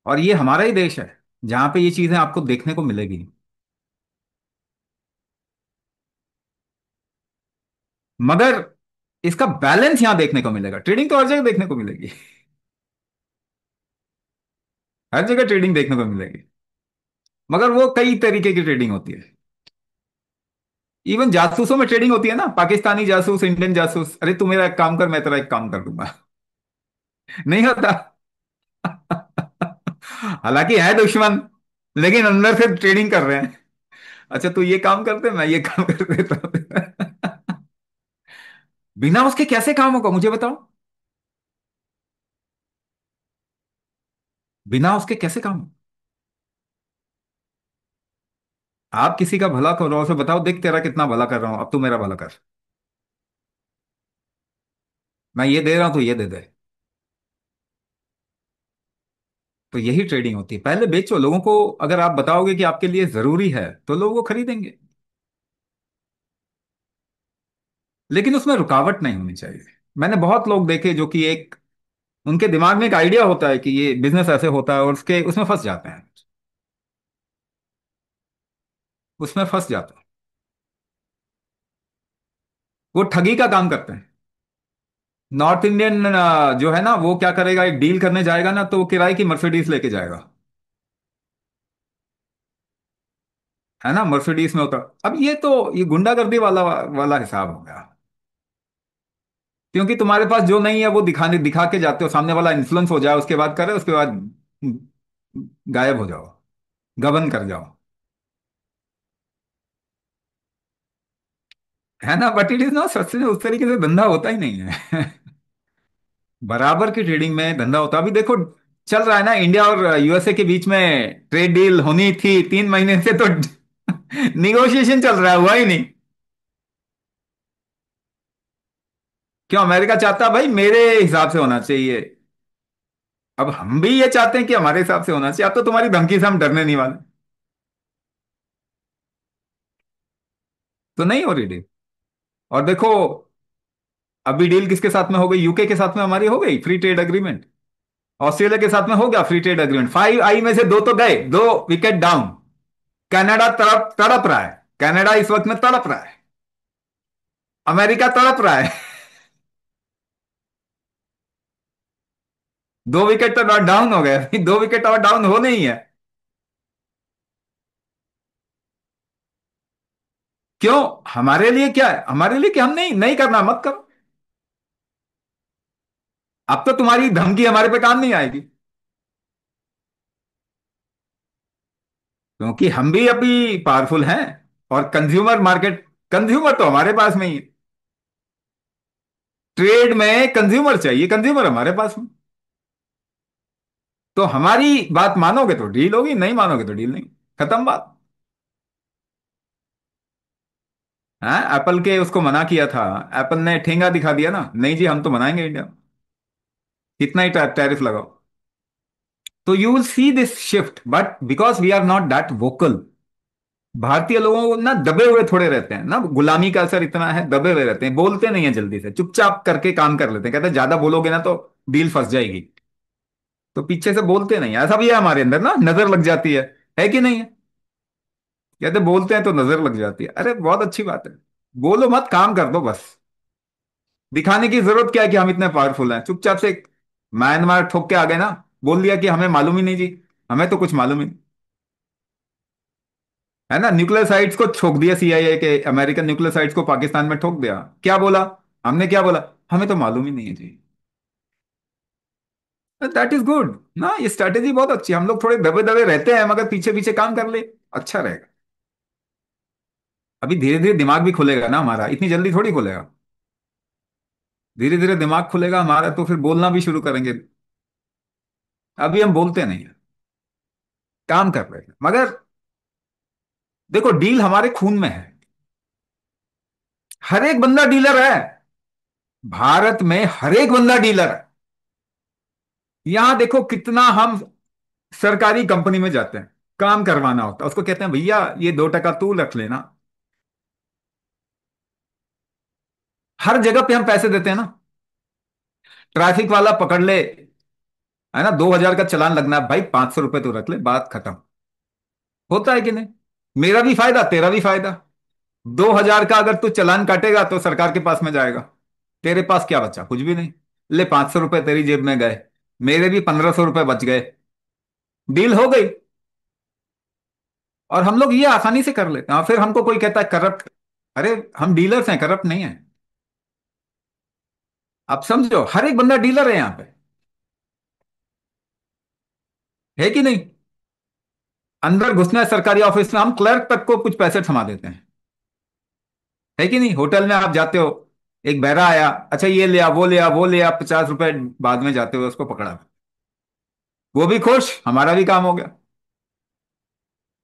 और ये हमारा ही देश है जहां पे ये चीजें आपको देखने को मिलेगी। मगर इसका बैलेंस यहां देखने को मिलेगा। ट्रेडिंग तो हर जगह देखने को मिलेगी। हर जगह ट्रेडिंग देखने को मिलेगी, मगर वो कई तरीके की ट्रेडिंग होती है। इवन जासूसों में ट्रेडिंग होती है ना, पाकिस्तानी जासूस, इंडियन जासूस, अरे तू मेरा एक काम कर, मैं तेरा एक काम कर दूंगा। नहीं होता। हालांकि है दुश्मन, लेकिन अंदर से ट्रेडिंग कर रहे हैं। अच्छा तू ये काम करते, मैं ये काम कर देता हूं। बिना उसके कैसे काम होगा मुझे बताओ। बिना उसके कैसे काम होगा? आप किसी का भला कर रहे हो, उसे बताओ देख तेरा कितना भला कर रहा हूं, अब तू मेरा भला कर। मैं ये दे रहा हूं तो ये दे दे। तो यही ट्रेडिंग होती है। पहले बेचो लोगों को। अगर आप बताओगे कि आपके लिए जरूरी है तो लोग वो खरीदेंगे। लेकिन उसमें रुकावट नहीं होनी चाहिए। मैंने बहुत लोग देखे जो कि एक उनके दिमाग में एक आइडिया होता है कि ये बिजनेस ऐसे होता है, और उसके उसमें फंस जाते हैं। उसमें फंस जाते हैं। वो ठगी का काम करते हैं। नॉर्थ इंडियन जो है ना, वो क्या करेगा, एक डील करने जाएगा ना तो वो किराए की मर्सिडीज लेके जाएगा। है ना, मर्सिडीज में होता। अब ये गुंडागर्दी वाला वाला हिसाब हो गया। क्योंकि तुम्हारे पास जो नहीं है वो दिखा के जाते हो, सामने वाला इन्फ्लुएंस हो जाए, उसके बाद करे, उसके बाद गायब हो जाओ, गबन कर जाओ। है ना, but it is not such. उस तरीके से धंधा होता ही नहीं है। बराबर की ट्रेडिंग में धंधा होता। अभी देखो चल रहा है ना, इंडिया और यूएसए के बीच में ट्रेड डील होनी थी 3 महीने से, तो निगोशिएशन चल रहा है, हुआ ही नहीं। क्यों? अमेरिका चाहता भाई मेरे हिसाब से होना चाहिए। अब हम भी ये चाहते हैं कि हमारे हिसाब से होना चाहिए। अब तो तुम्हारी धमकी से हम डरने नहीं वाले। तो नहीं हो रही डील। और देखो अभी डील किसके साथ में हो गई? यूके के साथ में हमारी हो गई फ्री ट्रेड एग्रीमेंट। ऑस्ट्रेलिया के साथ में हो गया फ्री ट्रेड एग्रीमेंट। 5 आई में से दो तो गए, 2 विकेट डाउन। कनाडा तड़प तड़प रहा है। कनाडा इस वक्त में तड़प रहा है। अमेरिका तड़प रहा है। 2 विकेट तो डाउन हो गए, 2 विकेट और डाउन हो नहीं है। क्यों? हमारे लिए क्या है? हमारे लिए कि हम नहीं नहीं करना, मत करो। अब तो तुम्हारी धमकी हमारे पे काम नहीं आएगी। क्योंकि हम भी अभी पावरफुल हैं। और कंज्यूमर मार्केट, कंज्यूमर तो हमारे पास में ही है। ट्रेड में कंज्यूमर चाहिए, कंज्यूमर हमारे पास में। तो हमारी बात मानोगे तो डील होगी, नहीं मानोगे तो डील नहीं। खत्म बात। हाँ, एप्पल के उसको मना किया था। एप्पल ने ठेंगा दिखा दिया ना, नहीं जी हम तो बनाएंगे इंडिया में, कितना ही टैरिफ लगाओ। तो you will see this shift, but because we are not that vocal, भारतीय लोगों को ना दबे हुए थोड़े रहते हैं ना, गुलामी का असर इतना है, दबे हुए रहते हैं, बोलते नहीं है जल्दी से, चुपचाप करके काम कर लेते हैं, कहते हैं ज्यादा बोलोगे ना तो डील फंस जाएगी, तो पीछे से बोलते नहीं, ऐसा भी है हमारे अंदर ना, नजर लग जाती है कि नहीं है? कहते बोलते हैं तो नजर लग जाती है, अरे बहुत अच्छी बात है, बोलो मत, काम कर दो बस। दिखाने की जरूरत क्या है कि हम इतने पावरफुल हैं, चुपचाप से म्यांमार ठोक के आ गए ना, बोल दिया कि हमें मालूम ही नहीं जी, हमें तो कुछ मालूम ही नहीं, है ना, न्यूक्लियर साइट्स को ठोक दिया सीआईए के, अमेरिकन न्यूक्लियर साइट्स को पाकिस्तान में ठोक दिया, क्या बोला, हमने क्या बोला, हमें तो मालूम ही नहीं है जी। दैट इज गुड ना, ये स्ट्रैटेजी बहुत अच्छी है, हम लोग थोड़े दबे दबे रहते हैं मगर पीछे पीछे काम कर ले, अच्छा रहेगा। अभी धीरे धीरे दिमाग भी खुलेगा ना हमारा, इतनी जल्दी थोड़ी खुलेगा, धीरे धीरे दिमाग खुलेगा हमारा तो फिर बोलना भी शुरू करेंगे। अभी हम बोलते नहीं है, काम कर रहे हैं मगर, देखो डील हमारे खून में है, हर एक बंदा डीलर है, भारत में हर एक बंदा डीलर है। यहां देखो कितना हम सरकारी कंपनी में जाते हैं, काम करवाना होता है, उसको कहते हैं भैया ये 2 टका तू रख लेना, हर जगह पे हम पैसे देते हैं ना, ट्रैफिक वाला पकड़ ले, है ना, 2,000 का चालान लगना है भाई, 500 रुपए तो रख ले, बात खत्म, होता है कि नहीं? मेरा भी फायदा तेरा भी फायदा, 2,000 का अगर तू चालान काटेगा तो सरकार के पास में जाएगा, तेरे पास क्या बचा, कुछ भी नहीं, ले 500 रुपए तेरी जेब में गए, मेरे भी 1,500 रुपए बच गए, डील हो गई। और हम लोग ये आसानी से कर लेते हैं, और फिर हमको कोई कहता है करप्ट, अरे हम डीलर्स हैं, करप्ट नहीं है। आप समझो हर एक बंदा डीलर है यहां पे, है कि नहीं? अंदर घुसना है सरकारी ऑफिस में, हम क्लर्क तक को कुछ पैसे थमा देते हैं, है कि नहीं? होटल में आप जाते हो, एक बहरा आया, अच्छा ये लिया वो लिया वो लिया, 50 रुपए, बाद में जाते हुए उसको पकड़ा, वो भी खुश, हमारा भी काम हो गया।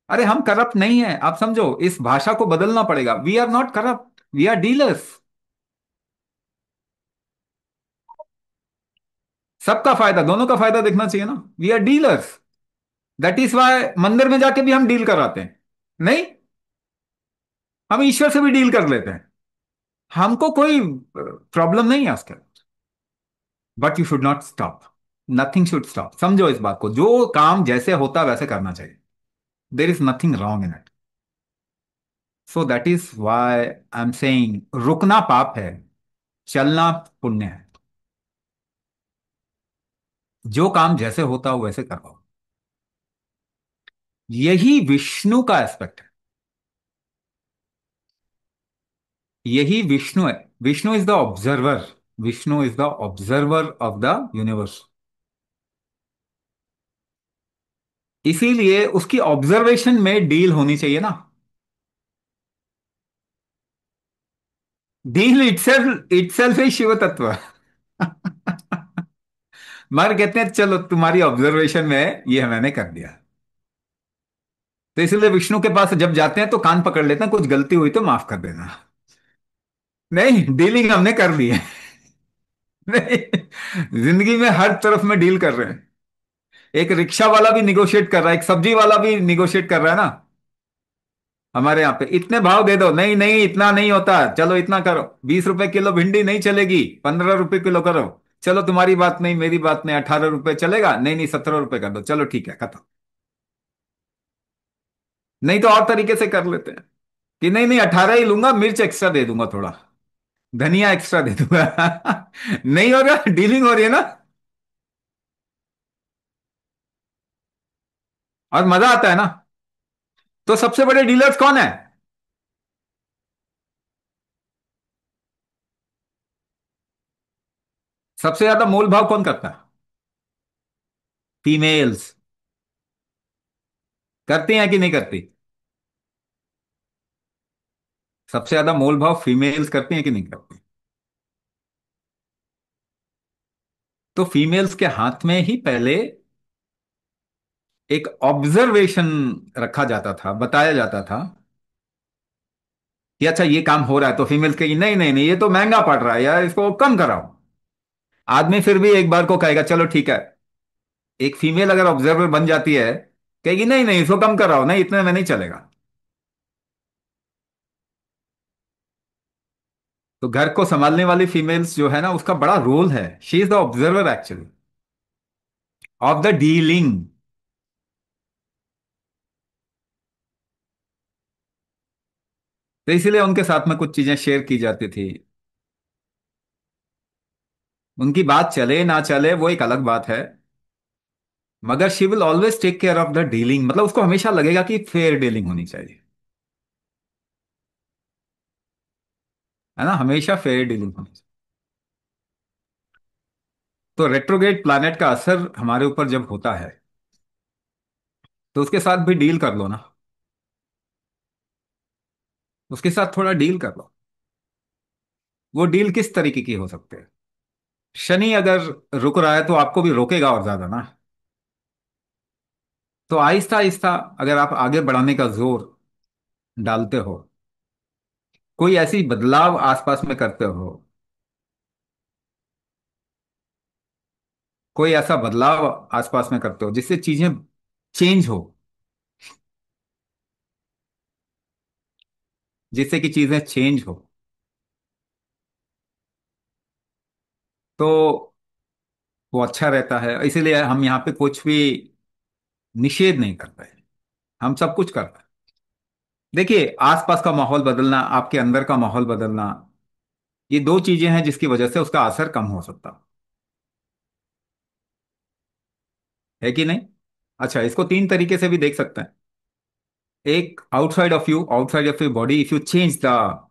अरे हम करप्ट नहीं है, आप समझो, इस भाषा को बदलना पड़ेगा, we are not corrupt, we are dealers. सबका फायदा, दोनों का फायदा देखना चाहिए ना, we are dealers, that is why मंदिर में जाके भी हम डील कराते हैं, नहीं, हम ईश्वर से भी डील कर लेते हैं, हमको कोई प्रॉब्लम नहीं है उसके, but you should not stop, nothing should stop, समझो इस बात को, जो काम जैसे होता वैसे करना चाहिए, there is nothing wrong in it. So that is why I am saying, रुकना पाप है, चलना पुण्य है, जो काम जैसे होता हो वैसे करो, यही विष्णु का एस्पेक्ट है, यही विष्णु है, Vishnu is the observer, Vishnu is the observer of the universe, इसीलिए उसकी ऑब्जर्वेशन में डील होनी चाहिए ना, डील इटसेल्फ इटसेल्फ ही शिव तत्व मगर कहते हैं चलो तुम्हारी ऑब्जर्वेशन में ये मैंने कर दिया, तो इसलिए विष्णु के पास जब जाते हैं तो कान पकड़ लेते हैं, कुछ गलती हुई तो माफ कर देना, नहीं डीलिंग हमने कर ली है नहीं, जिंदगी में हर तरफ में डील कर रहे हैं, एक रिक्शा वाला भी निगोशिएट कर रहा है, एक सब्जी वाला भी निगोशिएट कर रहा है ना, हमारे यहाँ पे इतने भाव दे दो, नहीं नहीं इतना नहीं होता, चलो इतना करो, 20 रुपए किलो भिंडी नहीं चलेगी, 15 रुपए किलो करो, चलो तुम्हारी बात नहीं मेरी बात नहीं, 18 रुपए चलेगा, नहीं नहीं 17 रुपए कर दो, चलो ठीक है खत्म, नहीं तो और तरीके से कर लेते हैं कि नहीं नहीं 18 ही लूंगा, मिर्च एक्स्ट्रा दे दूंगा थोड़ा, धनिया एक्स्ट्रा दे दूंगा नहीं होगा, डीलिंग हो रही है ना, और मजा आता है ना। तो सबसे बड़े डीलर्स कौन है? सबसे ज्यादा मोल भाव कौन करता है? फीमेल्स, करती हैं कि नहीं करती? सबसे ज्यादा मोल भाव फीमेल्स करती हैं कि नहीं करती? तो फीमेल्स के हाथ में ही पहले एक ऑब्जर्वेशन रखा जाता था, बताया जाता था कि अच्छा ये काम हो रहा है, तो फीमेल्स कहेगी नहीं नहीं नहीं ये तो महंगा पड़ रहा है यार, इसको कम कराओ, आदमी फिर भी एक बार को कहेगा चलो ठीक है, एक फीमेल अगर ऑब्जर्वर बन जाती है, कहेगी नहीं नहीं इसको कम कराओ, नहीं इतने में नहीं चलेगा, तो घर को संभालने वाली फीमेल्स जो है ना, उसका बड़ा रोल है। She is the observer actually of the dealing. तो इसीलिए उनके साथ में कुछ चीजें शेयर की जाती थी। उनकी बात चले ना चले वो एक अलग बात है, मगर she will always take care of the dealing. मतलब उसको हमेशा लगेगा कि फेयर डीलिंग होनी चाहिए, है ना, हमेशा फेयर डीलिंग होनी चाहिए। तो रेट्रोग्रेड प्लैनेट का असर हमारे ऊपर जब होता है, तो उसके साथ भी डील कर लो ना, उसके साथ थोड़ा डील कर लो। वो डील किस तरीके की हो सकते हैं? शनि अगर रुक रहा है तो आपको भी रोकेगा और ज्यादा ना। तो आहिस्ता आहिस्ता अगर आप आगे बढ़ाने का जोर डालते हो, कोई ऐसी बदलाव आसपास में करते हो, कोई ऐसा बदलाव आसपास में करते हो जिससे चीजें चेंज हो, जिससे कि चीजें चेंज हो, तो वो अच्छा रहता है। इसीलिए हम यहाँ पे कुछ भी निषेध नहीं करते हैं, हम सब कुछ करते हैं। देखिए, आसपास का माहौल बदलना, आपके अंदर का माहौल बदलना, ये दो चीजें हैं जिसकी वजह से उसका असर कम हो सकता है कि नहीं। अच्छा, इसको तीन तरीके से भी देख सकते हैं। एक, outside of you, outside of your body, if you change the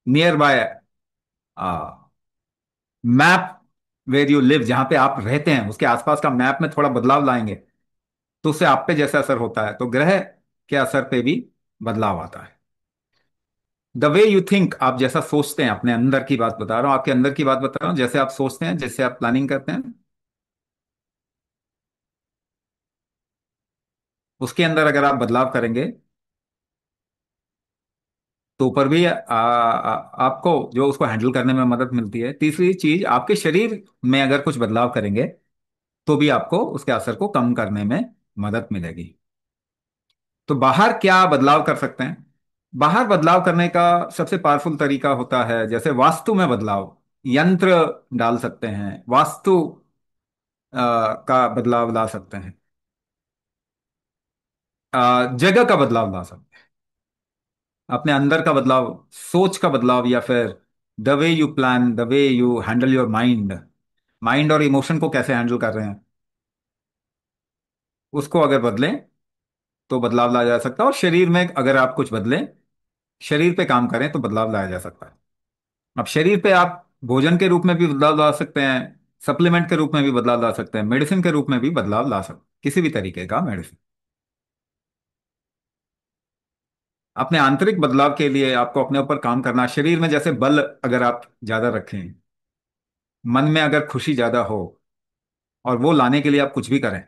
nearby map where you live, जहां पे आप रहते हैं उसके आसपास का मैप में थोड़ा बदलाव लाएंगे, तो उससे आप पे जैसा असर होता है, तो ग्रह के असर पे भी बदलाव आता है। द वे यू थिंक, आप जैसा सोचते हैं, अपने अंदर की बात बता रहा हूं, आपके अंदर की बात बता रहा हूं, जैसे आप सोचते हैं, जैसे आप प्लानिंग करते हैं, उसके अंदर अगर आप बदलाव करेंगे तो ऊपर भी आपको जो उसको हैंडल करने में मदद मिलती है। तीसरी चीज, आपके शरीर में अगर कुछ बदलाव करेंगे तो भी आपको उसके असर को कम करने में मदद मिलेगी। तो बाहर क्या बदलाव कर सकते हैं? बाहर बदलाव करने का सबसे पावरफुल तरीका होता है, जैसे वास्तु में बदलाव, यंत्र डाल सकते हैं, वास्तु का बदलाव ला सकते हैं, जगह का बदलाव ला सकते हैं, अपने अंदर का बदलाव, सोच का बदलाव, या फिर the way you plan, the way you handle your mind, mind और इमोशन को कैसे हैंडल कर रहे हैं, उसको अगर बदलें तो बदलाव लाया जा सकता है। और शरीर में अगर आप कुछ बदलें, शरीर पे काम करें, तो बदलाव लाया जा सकता है। अब शरीर पे आप भोजन के रूप में भी बदलाव ला सकते हैं, सप्लीमेंट के रूप में भी बदलाव ला सकते हैं, मेडिसिन के रूप में भी बदलाव ला सकते हैं, किसी भी तरीके का मेडिसिन। अपने आंतरिक बदलाव के लिए आपको अपने ऊपर काम करना, शरीर में जैसे बल अगर आप ज्यादा रखें, मन में अगर खुशी ज्यादा हो, और वो लाने के लिए आप कुछ भी करें।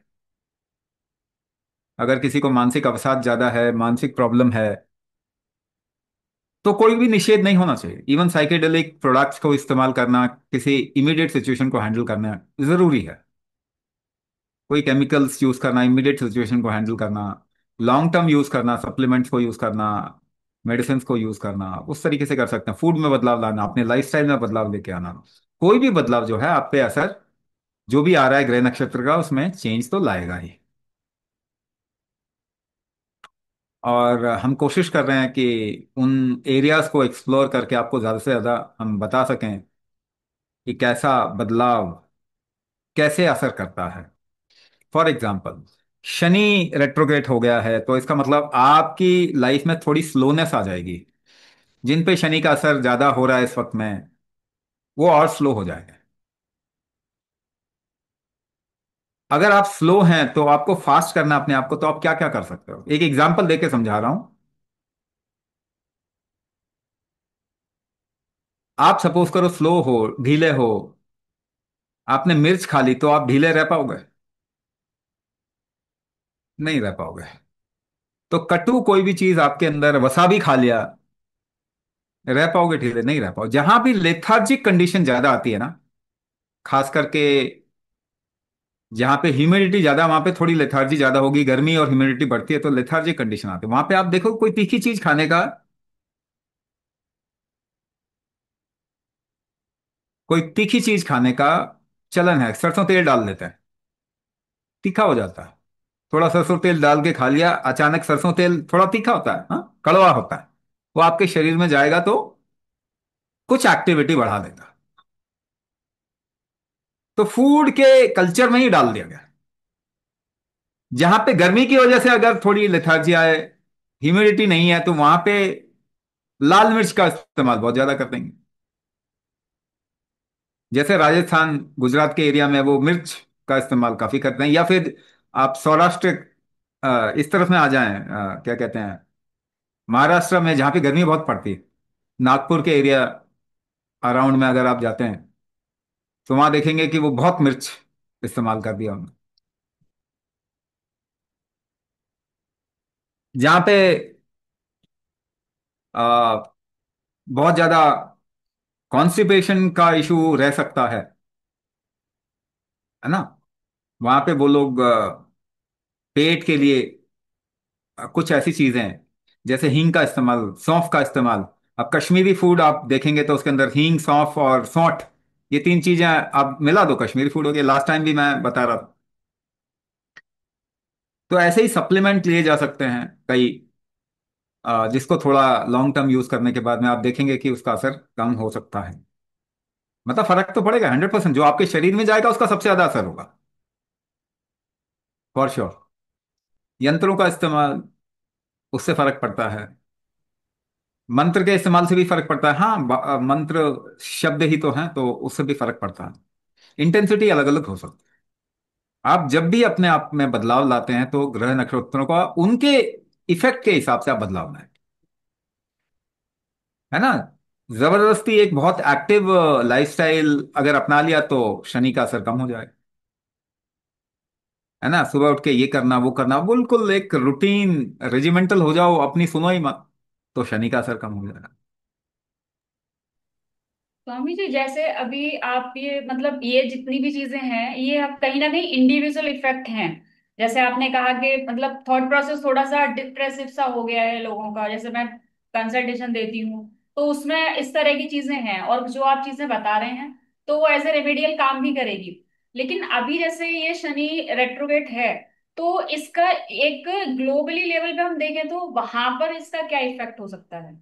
अगर किसी को मानसिक अवसाद ज्यादा है, मानसिक प्रॉब्लम है, तो कोई भी निषेध नहीं होना चाहिए। इवन साइकेडेलिक प्रोडक्ट्स को इस्तेमाल करना किसी इमीडिएट सिचुएशन को हैंडल करना जरूरी है। कोई केमिकल्स यूज करना, इमीडिएट सिचुएशन को हैंडल करना, लॉन्ग टर्म यूज करना, सप्लीमेंट्स को यूज करना, मेडिसिन को यूज करना, उस तरीके से कर सकते हैं। फूड में बदलाव लाना, अपने लाइफस्टाइल में बदलाव लेके आना, कोई भी बदलाव जो है आप पे असर, जो भी आ रहा है ग्रह नक्षत्र का, उसमें चेंज तो लाएगा ही। और हम कोशिश कर रहे हैं कि उन एरियाज को एक्सप्लोर करके आपको ज़्यादा से ज़्यादा हम बता सकें कि कैसा बदलाव कैसे असर करता है। फॉर एग्जाम्पल, शनि रेट्रोग्रेट हो गया है, तो इसका मतलब आपकी लाइफ में थोड़ी स्लोनेस आ जाएगी। जिन पे शनि का असर ज़्यादा हो रहा है इस वक्त में, वो और स्लो हो जाएगा। अगर आप स्लो हैं तो आपको फास्ट करना है अपने आप को, तो आप क्या क्या कर सकते हो, एक एग्जाम्पल देके समझा रहा हूं। आप सपोज करो स्लो हो, ढीले हो, आपने मिर्च खा ली, तो आप ढीले रह पाओगे? नहीं रह पाओगे। तो कटु कोई भी चीज आपके अंदर, वसाबी खा लिया, रह पाओगे ढीले? नहीं रह पाओगे। जहां भी लेथार्जिक कंडीशन ज्यादा आती है ना, खास करके जहां पे ह्यूमिडिटी ज्यादा, वहां पे थोड़ी लेथार्जी ज्यादा होगी, गर्मी और ह्यूमिडिटी बढ़ती है तो लेथार्जिक कंडीशन आती है, वहां पे आप देखो कोई तीखी चीज खाने का कोई तीखी चीज खाने का चलन है, सरसों तेल डाल देते हैं, तीखा हो जाता है। थोड़ा सरसों तेल डाल के खा लिया, अचानक सरसों तेल थोड़ा तीखा होता है, हाँ, कड़वा होता है, वो आपके शरीर में जाएगा तो कुछ एक्टिविटी बढ़ा देगा। तो फूड के कल्चर में ही डाल दिया गया। जहां पे गर्मी की वजह से अगर थोड़ी लेथार्जी आए, ह्यूमिडिटी नहीं है, तो वहां पे लाल मिर्च का इस्तेमाल बहुत ज्यादा कर देंगे। जैसे राजस्थान गुजरात के एरिया में वो मिर्च का इस्तेमाल काफी करते हैं। या फिर आप सौराष्ट्र, इस तरफ में आ जाएं, क्या कहते हैं, महाराष्ट्र में जहाँ पे गर्मी बहुत पड़ती है, नागपुर के एरिया अराउंड में अगर आप जाते हैं, तो वहां देखेंगे कि वो बहुत मिर्च इस्तेमाल कर दिया उन्होंने। जहाँ पे आ, बहुत ज्यादा कॉन्स्टिपेशन का इशू रह सकता है ना, वहां पे वो लोग पेट के लिए कुछ ऐसी चीजें हैं, जैसे हींग का इस्तेमाल, सौंफ का इस्तेमाल। अब कश्मीरी फूड आप देखेंगे तो उसके अंदर हींग, सौंफ और सौंठ, ये तीन चीजें आप मिला दो, कश्मीरी फूड हो गया। लास्ट टाइम भी मैं बता रहा था। तो ऐसे ही सप्लीमेंट लिए जा सकते हैं कई, जिसको थोड़ा लॉन्ग टर्म यूज करने के बाद में आप देखेंगे कि उसका असर कम हो सकता है। मतलब फर्क तो पड़ेगा 100%, जो आपके शरीर में जाएगा उसका सबसे ज्यादा असर होगा, फॉर श्योर। यंत्रों का इस्तेमाल, उससे फर्क पड़ता है। मंत्र के इस्तेमाल से भी फर्क पड़ता है, हाँ, मंत्र शब्द ही तो हैं, तो उससे भी फर्क पड़ता है। इंटेंसिटी अलग अलग हो सकती है। आप जब भी अपने आप में बदलाव लाते हैं तो ग्रह नक्षत्रों का उनके इफेक्ट के हिसाब से आप बदलाव लाएं, है ना। जबरदस्ती एक बहुत एक्टिव लाइफस्टाइल अगर अपना लिया तो शनि का असर कम हो जाए, है ना। सुबह उठ के ये करना वो करना, बिल्कुल एक रूटीन रेजिमेंटल हो जाओ, अपनी सुनो ही मत, तो शनि का असर कम हो जाएगा। स्वामी जी, जैसे अभी आप ये मतलब ये जितनी भी चीजें हैं ये अब कहीं ना कहीं इंडिविजुअल इफेक्ट हैं। जैसे आपने कहा कि मतलब थॉट प्रोसेस थोड़ा सा डिप्रेसिव सा हो गया है लोगों का, जैसे मैं कंसल्टेशन देती हूँ तो उसमें इस तरह की चीजें हैं, और जो आप चीजें बता रहे हैं तो वो एज ए रेमेडियल काम भी करेगी। लेकिन अभी जैसे ये शनि रेट्रोगेट है, तो इसका एक ग्लोबली लेवल पे हम देखें तो वहां पर इसका क्या इफेक्ट हो सकता है?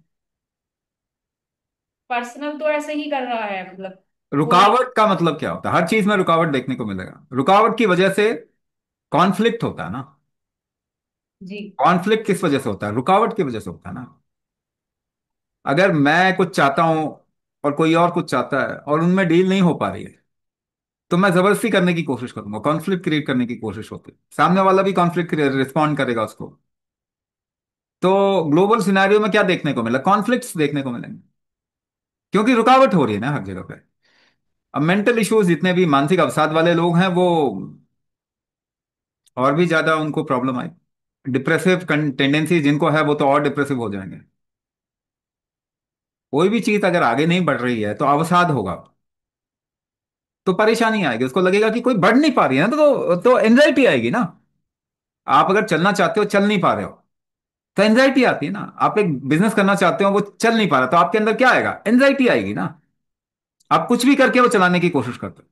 पर्सनल तो ऐसे ही कर रहा है मतलब, पूरा। रुकावट का मतलब क्या होता है? हर चीज में रुकावट देखने को मिलेगा। रुकावट की वजह से कॉन्फ्लिक्ट होता है ना। जी। कॉन्फ्लिक्ट किस वजह से होता है? रुकावट की वजह से होता है ना। अगर मैं कुछ चाहता हूं और कोई और कुछ चाहता है और उनमें डील नहीं हो पा रही है, तो मैं जबरदस्ती करने की कोशिश करूंगा, कॉन्फ्लिक्ट क्रिएट करने की कोशिश होती है, सामने वाला भी कॉन्फ्लिक्ट रिस्पॉन्ड करेगा उसको। तो ग्लोबल सिनेरियो में क्या देखने को मिला? कॉन्फ्लिक्ट्स देखने को मिलेंगे, क्योंकि रुकावट हो रही है ना हर जगह पे। अब मेंटल इश्यूज, जितने भी मानसिक अवसाद वाले लोग हैं, वो और भी ज्यादा उनको प्रॉब्लम आई। डिप्रेसिव टेंडेंसी जिनको है वो तो और डिप्रेसिव हो जाएंगे। कोई भी चीज अगर आगे नहीं बढ़ रही है तो अवसाद होगा, तो परेशानी आएगी, उसको लगेगा कि कोई बढ़ नहीं पा रही है ना, तो एंजाइटी आएगी ना। आप अगर चलना चाहते हो, चल नहीं पा रहे हो, तो एंजाइटी आती है ना। आप एक बिजनेस करना चाहते हो, वो चल नहीं पा रहा, तो आपके अंदर क्या आएगा? एंजाइटी आएगी ना। आप कुछ भी करके वो चलाने की कोशिश करते हो।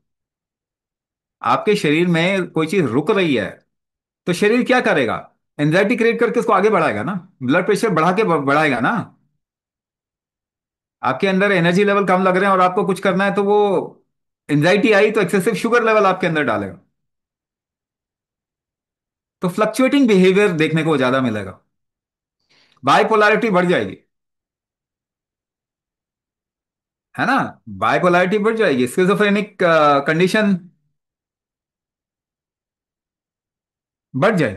आपके शरीर में कोई चीज रुक रही है, तो शरीर क्या करेगा? एंजाइटी क्रिएट करके उसको आगे बढ़ाएगा ना, ब्लड प्रेशर बढ़ा के बढ़ाएगा ना। आपके अंदर एनर्जी लेवल कम लग रहे हैं और आपको कुछ करना है, तो वो एंजाइटी आई तो एक्सेसिव शुगर लेवल आपके अंदर डालेगा, तो फ्लक्चुएटिंग बिहेवियर देखने को ज्यादा मिलेगा। बाइपोलैरिटी बढ़ जाएगी, है ना। बाइपोलैरिटी बढ़ जाएगी, स्किज़ोफ्रेनिक कंडीशन बढ़ जाए,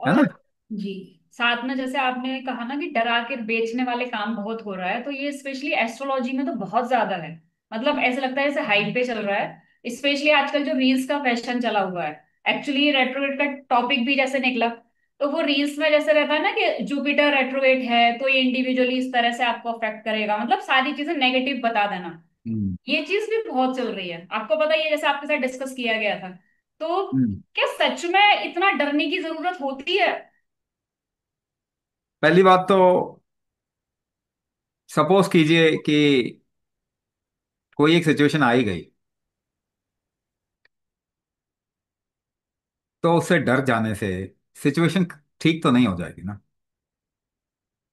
है और ना। जी, साथ में जैसे आपने कहा ना कि डरा के बेचने वाले काम बहुत हो रहा है, तो ये स्पेशली एस्ट्रोलॉजी में तो बहुत ज्यादा है। मतलब ऐसे लगता है जैसे हाइप पे चल रहा है, स्पेशली आजकल जो रील्स का फैशन चला हुआ है। एक्चुअली रेट्रोगेट का टॉपिक भी जैसे निकला, तो वो रील्स में जैसे रहता है ना कि जुपिटर रेट्रोगेट है तो ये इंडिविजुअली इस तरह से आपको अफेक्ट करेगा, मतलब सारी चीजें नेगेटिव बता देना। हम्म। ये चीज भी बहुत चल रही है, आपको पता ही है, जैसे आपके साथ डिस्कस किया गया था। तो हम्म। क्या सच में इतना डरने की जरूरत होती है? पहली बात तो सपोज कीजिए कि कोई एक सिचुएशन आ ही गई, तो उससे डर जाने से सिचुएशन ठीक तो नहीं हो जाएगी ना।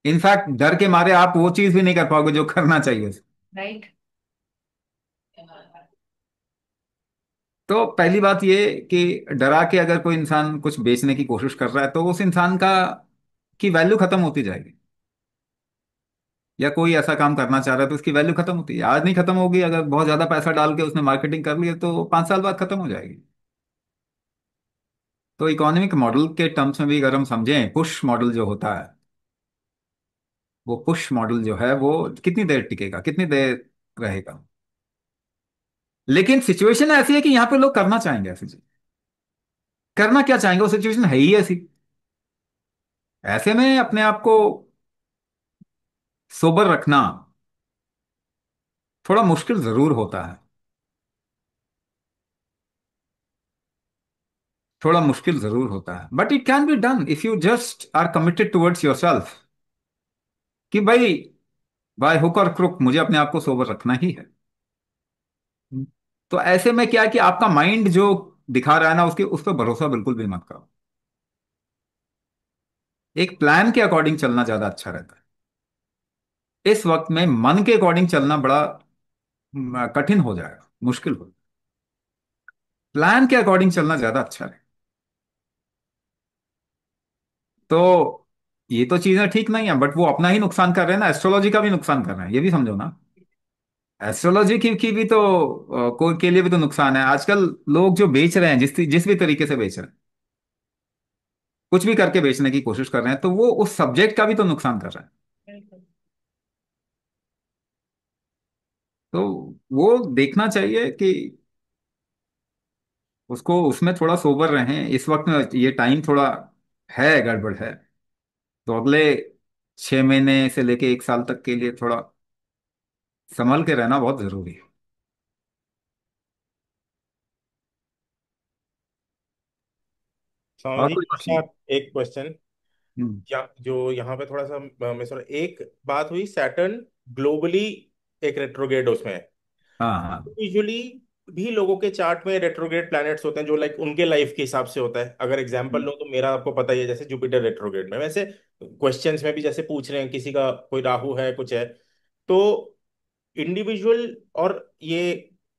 इनफैक्ट डर के मारे आप वो चीज भी नहीं कर पाओगे जो करना चाहिए। राइट। तो पहली बात ये कि डरा के अगर कोई इंसान कुछ बेचने की कोशिश कर रहा है तो उस इंसान का की वैल्यू खत्म होती जाएगी। या कोई ऐसा काम करना चाह रहा है तो उसकी वैल्यू खत्म होती है, आज नहीं खत्म होगी, अगर बहुत ज्यादा पैसा डाल के उसने मार्केटिंग कर लिया तो 5 साल बाद खत्म हो जाएगी। तो इकोनॉमिक मॉडल के टर्म्स में भी अगर हम समझें, पुश मॉडल जो होता है, वो पुश मॉडल जो है वो कितनी देर टिकेगा, कितनी देर रहेगा। लेकिन सिचुएशन ऐसी है कि यहाँ पे लोग करना चाहेंगे ऐसी चीज, करना क्या चाहेंगे, वो सिचुएशन है ही ऐसी। ऐसे में अपने आप को सोबर रखना थोड़ा मुश्किल जरूर होता है, थोड़ा मुश्किल जरूर होता है, but it can be done if you just are committed towards yourself, कि भाई बाय हुक और क्रुक मुझे अपने आप को सोबर रखना ही है। तो ऐसे में क्या है कि आपका माइंड जो दिखा रहा है ना, उसके उस पर भरोसा बिल्कुल भी मत करो। एक प्लान के अकॉर्डिंग चलना ज्यादा अच्छा रहता है। इस वक्त में मन के अकॉर्डिंग चलना बड़ा कठिन हो जाएगा, मुश्किल हो। प्लान के अकॉर्डिंग चलना ज्यादा अच्छा है। तो ये तो चीजें ठीक नहीं है, बट वो अपना ही नुकसान कर रहे हैं ना, एस्ट्रोलॉजी का भी नुकसान कर रहे हैं, ये भी समझो ना। एस्ट्रोलॉजी की भी तो कोई के लिए भी तो नुकसान है। आजकल लोग जो बेच रहे हैं, जिस भी तरीके से बेच रहे हैं, कुछ भी करके बेचने की कोशिश कर रहे हैं, तो वो उस सब्जेक्ट का भी तो नुकसान कर रहे हैं। बिल्कुल। तो वो देखना चाहिए कि उसको उसमें थोड़ा सोबर रहें इस वक्त में, ये टाइम थोड़ा है, गड़बड़ है। तो अगले 6 महीने से लेके 1 साल तक के लिए थोड़ा संभल के रहना बहुत जरूरी है। स्वामी और जी कोई मेरे क्वेश्चन? साथ एक क्वेश्चन, हम्म। या जो यहाँ पे थोड़ा सा मैं सॉरी, एक बात हुई सैटर्न ग्लोबली एक रेट्रोग्रेड उसमें है। हाँ हाँ। यूजुअली भी लोगों के चार्ट में रेट्रोग्रेड प्लैनेट्स होते हैं जो लाइक उनके लाइफ के हिसाब से होता है। अगर एग्जांपल हम्म। लूँ तो मेरा आपको पता ही है, जैसे जुपिटर रेट्रोग्रेड में, वैसे क्वेश्चंस में भी जैसे पूछ रहे हैं किसी का कोई राहु है कुछ है, तो इंडिविजुअल और ये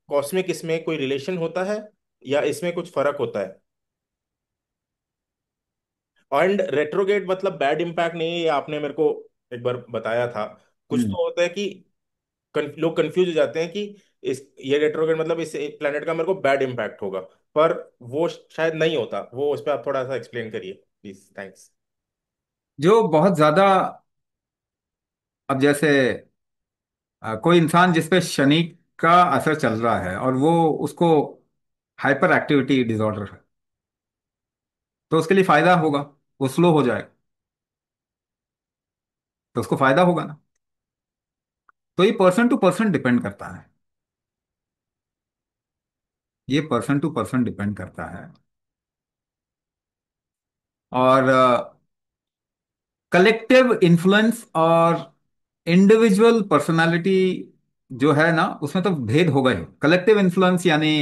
कॉस्मिक इसमें कोई रिलेशन होता है या इसमें कुछ फर्क होता है? एंड रेट्रोगेट मतलब बैड इम्पैक्ट नहीं है, ये आपने मेरे को एक बार बताया था। कुछ हम्म। तो होता है कि लोग कंफ्यूज हो जाते हैं कि इस ये रेट्रोगेट मतलब इस प्लेनेट का मेरे को बैड इम्पैक्ट होगा, पर वो शायद नहीं होता। वो उस पर आप थोड़ा सा एक्सप्लेन करिए प्लीज, थैंक्स। जो बहुत ज्यादा, अब जैसे कोई इंसान जिसपे शनि का असर चल रहा है और वो उसको हाइपर एक्टिविटी डिसऑर्डर है, तो उसके लिए फायदा होगा, वो स्लो हो जाएगा, तो उसको फायदा होगा ना। तो ये पर्सन टू पर्सन डिपेंड करता है, ये पर्सन टू पर्सन डिपेंड करता है। और कलेक्टिव इन्फ्लुएंस और इंडिविजुअल पर्सनालिटी जो है ना, उसमें तो भेद होगा ही। कलेक्टिव इन्फ्लुएंस यानी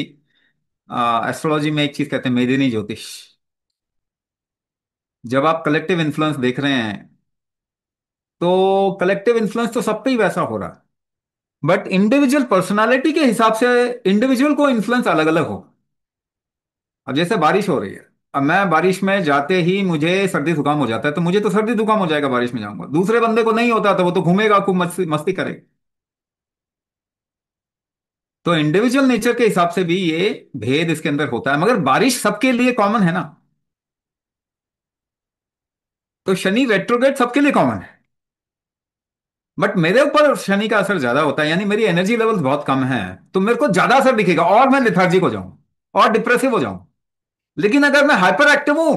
एस्ट्रोलॉजी में एक चीज कहते हैं मेदिनी ज्योतिष। जब आप कलेक्टिव इन्फ्लुएंस देख रहे हैं तो कलेक्टिव इन्फ्लुएंस तो सब पे ही वैसा हो रहा है, बट इंडिविजुअल पर्सनालिटी के हिसाब से इंडिविजुअल को इन्फ्लुएंस अलग अलग हो। अब जैसे बारिश हो रही है, अब मैं बारिश में जाते ही मुझे सर्दी जुकाम हो जाता है, तो मुझे तो सर्दी जुकाम हो जाएगा, बारिश में जाऊंगा। दूसरे बंदे को नहीं होता तो वो तो घूमेगा, खूब मस्ती मस्ती करेगा। तो इंडिविजुअल नेचर के हिसाब से भी ये भेद इसके अंदर होता है, मगर बारिश सबके लिए कॉमन है ना। तो शनि रेट्रोग्रेड सबके लिए कॉमन है, बट मेरे ऊपर शनि का असर ज्यादा होता है, यानी मेरी एनर्जी लेवल्स बहुत कम है, तो मेरे को ज्यादा असर दिखेगा और मैं लिथार्जिक हो जाऊं और डिप्रेसिव हो जाऊं। लेकिन अगर मैं हाइपर एक्टिव हूं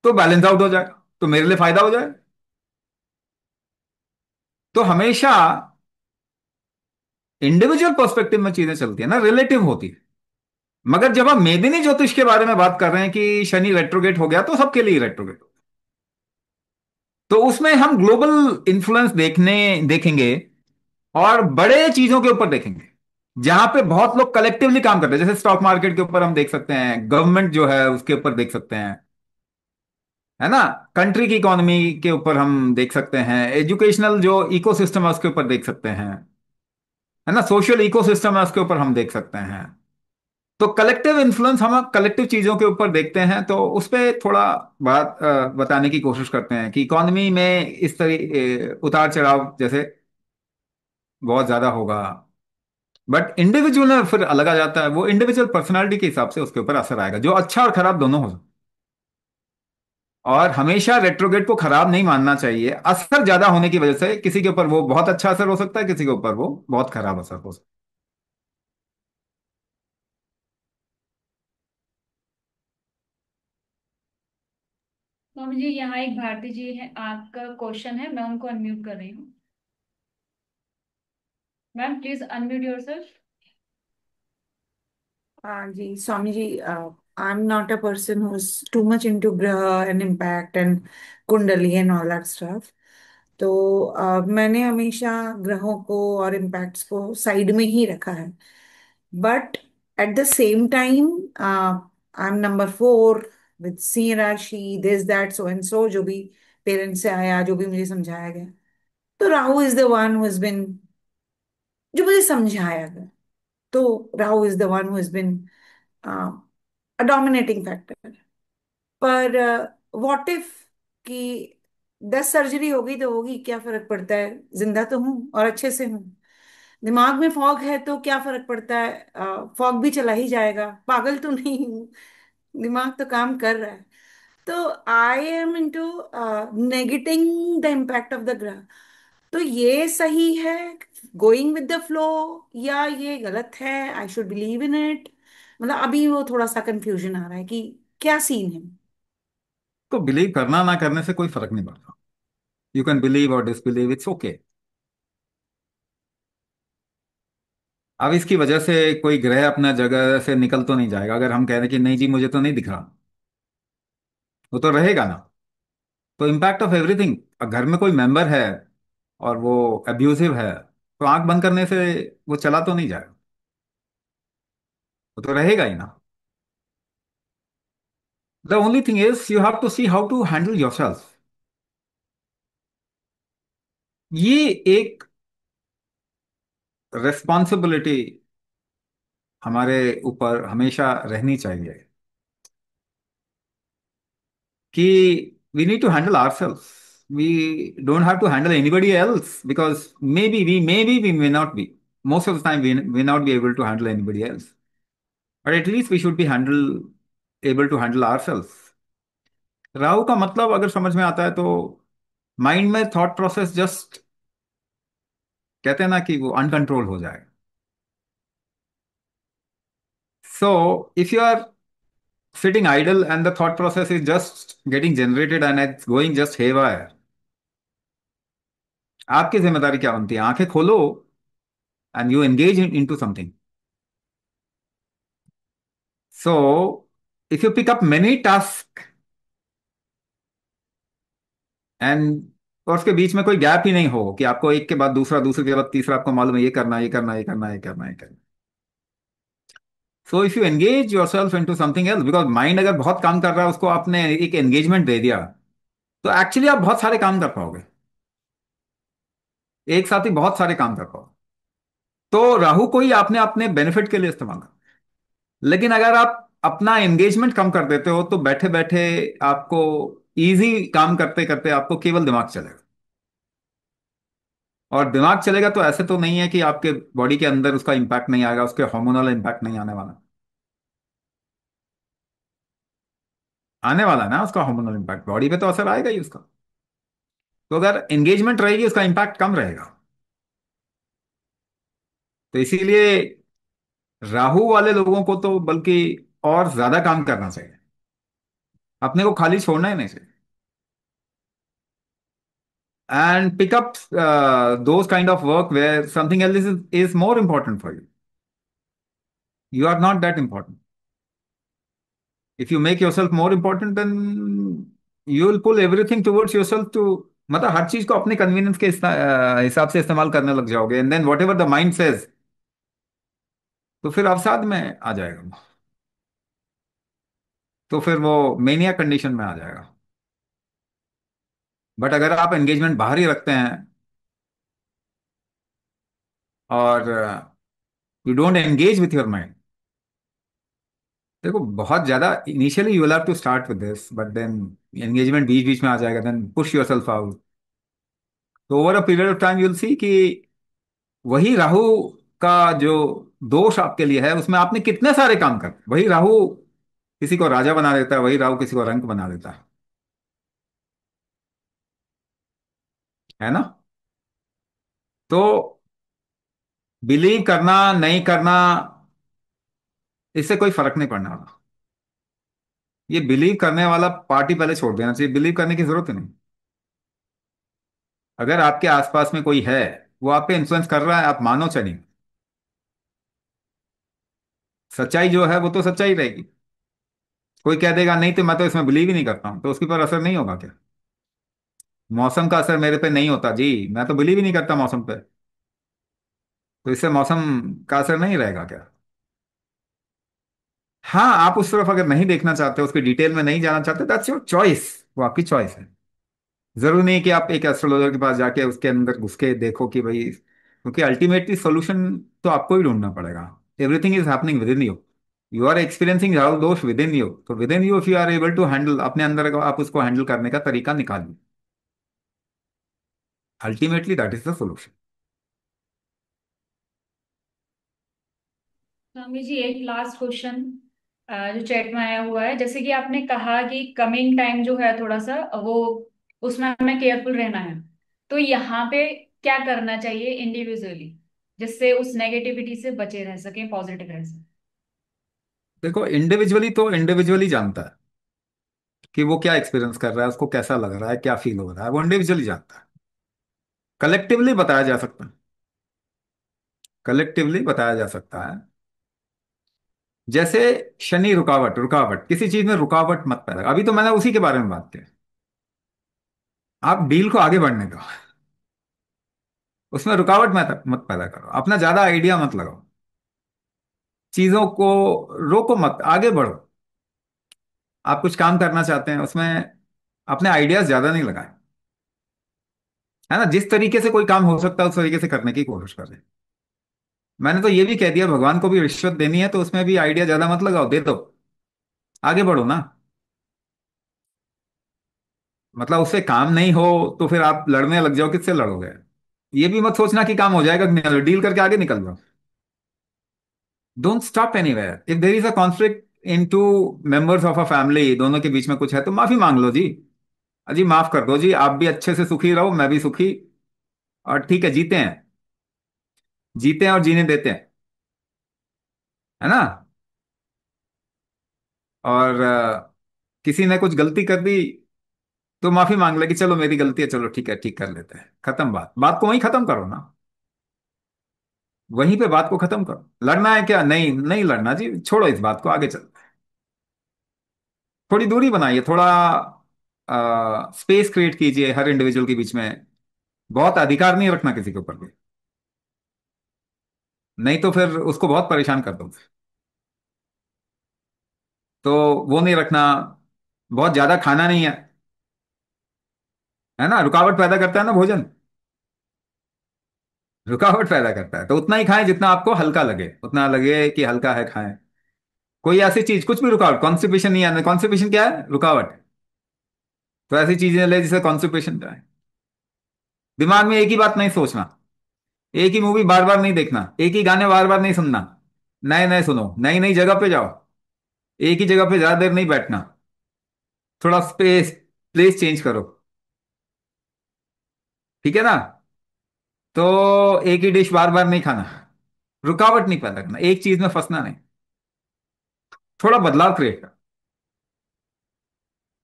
तो बैलेंस आउट हो जाएगा, तो मेरे लिए फायदा हो जाएगा। तो हमेशा इंडिविजुअल पर्सपेक्टिव में चीजें चलती है ना, रिलेटिव होती है। मगर जब हम मेदिनी ज्योतिष के बारे में बात कर रहे हैं कि शनि रेट्रोगेट हो गया तो सबके लिए रेट्रोगेट, तो उसमें हम ग्लोबल इन्फ्लुएंस देखेंगे और बड़े चीजों के ऊपर देखेंगे जहां पे बहुत लोग कलेक्टिवली काम करते हैं, जैसे स्टॉक मार्केट के ऊपर हम देख सकते हैं, गवर्नमेंट जो है उसके ऊपर देख सकते हैं, है ना, कंट्री की इकोनॉमी के ऊपर हम देख सकते हैं, एजुकेशनल जो इकोसिस्टम है उसके ऊपर देख सकते हैं, है ना, सोशल इकोसिस्टम है उसके ऊपर हम देख सकते हैं। तो कलेक्टिव इन्फ्लुएंस हम कलेक्टिव चीजों के ऊपर देखते हैं, तो उस पे थोड़ा बात बताने की कोशिश करते हैं कि इकोनॉमी में इस तरह उतार चढ़ाव जैसे बहुत ज्यादा होगा। बट इंडिविजुअल में फिर अलग आ जाता है, वो इंडिविजुअल पर्सनालिटी के हिसाब से उसके ऊपर असर आएगा, जो अच्छा और खराब दोनों हो सकता है। और हमेशा रेट्रोगेट को खराब नहीं मानना चाहिए, असर ज्यादा होने की वजह से किसी के ऊपर वो बहुत अच्छा असर हो सकता है, किसी के ऊपर वो बहुत खराब असर हो सकता तो मुझे यहाँ एक भारती जी है, आपका क्वेश्चन है, मैं उनको अनम्यूट कर रही हूँ। Ma'am please unmute yourself. जी Swami ji, I'm not a person who's too much into Graha and impact and Kundali and all that stuff. तो मैंने हमेशा ग्रहों को और इम्पैक्ट्स को साइड में ही रखा है। But at the same time I am number 4 with Singh rashi, this that so and so, जो भी पेरेंट्स से आया, जो भी मुझे समझाया गया। तो Rahu is the one who is been, जो मुझे समझाया गया, तो Rahu is the one who is been a dominating factor. पर व्हाट इफ कि 10 सर्जरी होगी तो होगी, क्या फर्क पड़ता है, जिंदा तो हूं और अच्छे से हूं। दिमाग में फॉग है तो क्या फर्क पड़ता है, फॉग भी चला ही जाएगा, पागल तो नहीं हूं, दिमाग तो काम कर रहा है। तो I am into negating the impact of the ग्रह। तो ये सही है, गोइंग विद द फ्लो, या ये गलत है, I should believe in it? मतलब अभी वो थोड़ा सा कंफ्यूजन आ रहा है कि क्या सीन है। है। तो बिलीव करना ना करने से कोई फर्क नहीं पड़ता। यू कैन बिलीव और डिसबिलीव, इट्स ओके। अब इसकी वजह से कोई ग्रह अपना जगह से निकल तो नहीं जाएगा। अगर हम कह रहे हैं कि नहीं जी मुझे तो नहीं दिख रहा, वो तो रहेगा ना। तो इम्पैक्ट ऑफ एवरीथिंग, घर में कोई मेंबर है और वो अब्यूजिव है, तो आंख बंद करने से वो चला तो नहीं जाएगा, वो तो रहेगा ही ना। The only thing is you have to see how to handle yourself. ये एक रेस्पॉन्सिबिलिटी हमारे ऊपर हमेशा रहनी चाहिए कि we need to handle ourselves. We don't have to handle anybody else because maybe we may not be. Most of the time, we may not be able to handle anybody else. But at least we should be able to handle ourselves. Rahu का मतलब अगर समझ में आता है तो mind में thought process just कहते हैं ना कि वो अनकंट्रोल हो जाए। So if you are sitting idle and the thought process is just getting generated and it's going just haywire, आपकी जिम्मेदारी क्या बनती है? आंखें खोलो and you engage into something. So, if you pick up many tasks and और उसके बीच में कोई गैप ही नहीं हो कि आपको एक के बाद दूसरा, दूसरे के बाद तीसरा, आपको मालूम है ये करना, ये करना, ये करना, ये करना, ये करना। So if you engage yourself into something else, because mind अगर बहुत काम कर रहा है उसको आपने एक एंगेजमेंट दे दिया, तो एक्चुअली आप बहुत सारे काम कर पाओगे, एक साथ ही बहुत सारे काम कर पाओगे। तो राहु को ही आपने अपने बेनिफिट के लिए इस्तेमाल कर। लेकिन अगर आप अपना एंगेजमेंट कम कर देते हो तो बैठे बैठे आपको इजी काम करते करते आपको केवल दिमाग चलेगा। और दिमाग चलेगा तो ऐसे तो नहीं है कि आपके बॉडी के अंदर उसका इंपैक्ट नहीं आएगा, उसके हार्मोनल इंपैक्ट नहीं आने वाला। आने वाला है ना उसका हार्मोनल इंपैक्ट, बॉडी पे तो असर आएगा ही उसका। तो अगर एंगेजमेंट रहेगी उसका इंपैक्ट कम रहेगा। तो इसीलिए राहु वाले लोगों को तो बल्कि और ज्यादा काम करना चाहिए, अपने को खाली छोड़ना ही नहीं चाहिए। And pick up those kind of work where something else is more important for you. You are not that important. If you make yourself more important, then you will pull everything towards yourself to मतलब हर चीज को अपने convenience के हिसाब से इस्तेमाल करने लग जाओगे, and then whatever the mind says, तो फिर अवसाद में आ जाएगा वो। तो फिर वो मेनिया कंडीशन में आ जाएगा। बट अगर आप एंगेजमेंट बाहर ही रखते हैं और you don't engage with your mind, देखो बहुत ज्यादा initially you will have to start with this, but then engagement बीच बीच में आ जाएगा, देन पुश योरसेल्फ आउट। तो over a period of time you will see कि वही राहु का जो दोष आपके लिए है, उसमें आपने कितने सारे काम कर, वही राहु किसी को राजा बना देता है, वही राहु किसी को रंक बना देता है ना? तो बिलीव करना नहीं करना, इससे कोई फर्क नहीं पड़ने वाला। ये बिलीव करने वाला पार्टी पहले छोड़ देना चाहिए, बिलीव करने की जरूरत ही नहीं। अगर आपके आसपास में कोई है, वो आप पे इन्फ्लुएंस कर रहा है, आप मानो चाहे नहीं, सच्चाई जो है वो तो सच्चाई रहेगी। कोई कह देगा नहीं तो मैं तो इसमें बिलीव ही नहीं करता हूं, तो उसके पर असर नहीं होगा क्या? मौसम का असर मेरे पे नहीं होता जी, मैं तो बिलीव ही नहीं करता मौसम पे, तो इससे मौसम का असर नहीं रहेगा क्या? हाँ, आप उस तरफ अगर नहीं देखना चाहते, उसके डिटेल में नहीं जाना चाहते, दैट्स योर चॉइस, वो आपकी चॉइस है। जरूरी नहीं कि आप एक एस्ट्रोलॉजर के पास जाके उसके अंदर घुस के देखो कि भाई, क्योंकि अल्टीमेटली सोल्यूशन तो आपको ही ढूंढना पड़ेगा। Everything is happening within you, you are experiencing Rahul dosh within you, तो within you if you are able to handle अपने अंदर, आप उसको हैंडल करने का तरीका निकालिए। Ultimately that is the solution. Swami ji एक लास्ट क्वेश्चन जो चैट में आया हुआ है, जैसे कि आपने कहा कि कमिंग टाइम जो है थोड़ा सा वो, उसमें हमें केयरफुल रहना है, तो यहाँ पे क्या करना चाहिए इंडिविजुअली जिससे उस नेगेटिविटी से बचे रह सके, पॉजिटिव रह सके? देखो, इंडिविजुअली तो इंडिविजुअली जानता है कि वो क्या एक्सपीरियंस कर रहा है, उसको कैसा लग रहा है, क्या फील हो रहा है, वो इंडिविजुअली जानता है। कलेक्टिवली बताया जा सकता है, कलेक्टिवली बताया जा सकता है। जैसे शनि रुकावट, रुकावट किसी चीज में रुकावट मत पैदा, अभी तो मैंने उसी के बारे में बात की। आप डील को आगे बढ़ने दो, उसमें रुकावट मत पैदा करो, अपना ज्यादा आइडिया मत लगाओ, चीजों को रोको मत, आगे बढ़ो। आप कुछ काम करना चाहते हैं, उसमें अपने आइडियाज ज्यादा नहीं लगाएं, है ना? जिस तरीके से कोई काम हो सकता है उस तरीके से करने की कोशिश करें। मैंने तो ये भी कह दिया, भगवान को भी रिश्वत देनी है तो उसमें भी आइडिया ज्यादा मत लगाओ, दे दो, आगे बढ़ो ना। मतलब उससे काम नहीं हो तो फिर आप लड़ने लग जाओ, किससे लड़ोगे? ये भी मत सोचना कि काम हो जाएगा कि नहीं, डील करके आगे निकल जाओ। Don't stop anywhere, if there is a conflict in two members of a family, दोनों के बीच में कुछ है तो माफी मांग लो जी। अजी माफ कर दो जी, आप भी अच्छे से सुखी रहो, मैं भी सुखी, और ठीक है, जीते हैं, जीते हैं और जीने देते हैं, है ना? और किसी ने कुछ गलती कर दी तो माफी मांग ले कि चलो मेरी गलती है, चलो ठीक है, ठीक कर लेते हैं, खत्म बात, बात को वहीं खत्म करो ना, वहीं पे बात को खत्म करो। लड़ना है क्या? नहीं, नहीं लड़ना जी, छोड़ो इस बात को, आगे चल। थोड़ी दूरी बनाइए, थोड़ा स्पेस क्रिएट कीजिए हर इंडिविजुअल के बीच में, बहुत अधिकार नहीं रखना किसी के ऊपर भी, नहीं तो फिर उसको बहुत परेशान कर दो। तो वो नहीं रखना, बहुत ज्यादा खाना नहीं है, है ना? रुकावट पैदा करता है ना भोजन, रुकावट पैदा करता है, तो उतना ही खाएं जितना आपको हल्का लगे, उतना लगे कि हल्का है खाएं। कोई ऐसी चीज, कुछ भी रुकावट, कॉन्स्टिपेशन नहीं आना, कॉन्स्टिपेशन क्या है? रुकावट। तो ऐसी चीजें ले जिसे कॉन्स्टिपेशन जाए। दिमाग में एक ही बात नहीं सोचना, एक ही मूवी बार बार नहीं देखना, एक ही गाने बार बार नहीं सुनना, नए नए सुनो, नई नई जगह पे जाओ, एक ही जगह पे ज्यादा देर नहीं बैठना, थोड़ा स्पेस, प्लेस चेंज करो, ठीक है ना? तो एक ही डिश बार बार नहीं खाना, रुकावट नहीं पैदा करना, एक चीज में फंसना नहीं, थोड़ा बदलाव क्रिएट करो,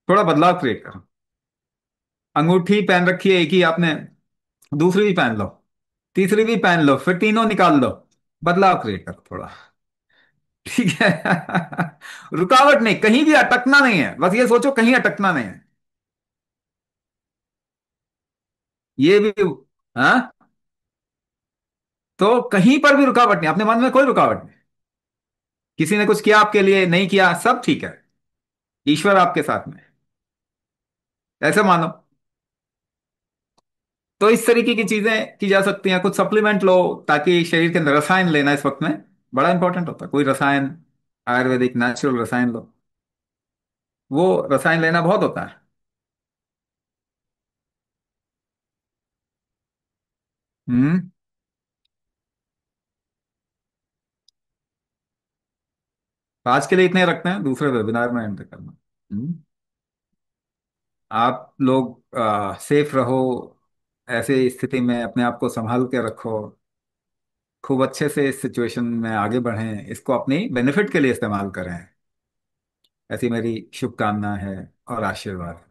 थोड़ा बदलाव क्रिएट करो। अंगूठी पहन रखी है एक ही आपने, दूसरी भी पहन लो, तीसरी भी पहन लो, फिर तीनों निकाल लो, बदलाव क्रिएट करो थोड़ा, ठीक है? रुकावट नहीं, कहीं भी अटकना नहीं है, बस ये सोचो कहीं अटकना नहीं है। ये भी। हाँ, तो कहीं पर भी रुकावट नहीं, अपने मन में कोई रुकावट नहीं। किसी ने कुछ किया आपके लिए, नहीं किया, सब ठीक है। ईश्वर आपके साथ में है। ऐसे मानो। तो इस तरीके की चीजें की जा सकती हैं। कुछ सप्लीमेंट लो ताकि शरीर के अंदर रसायन लेना इस वक्त में बड़ा इंपॉर्टेंट होता है। कोई रसायन, आयुर्वेदिक नेचुरल रसायन लो, वो रसायन लेना बहुत होता है। हम्म। आज के लिए इतने रखते हैं, दूसरे वेबिनार में एंटर करना। आप लोग सेफ रहो, ऐसे स्थिति में अपने आप को संभाल के रखो, खूब अच्छे से इस सिचुएशन में आगे बढ़ें, इसको अपनी बेनिफिट के लिए इस्तेमाल करें। ऐसी मेरी शुभकामना है और आशीर्वाद है।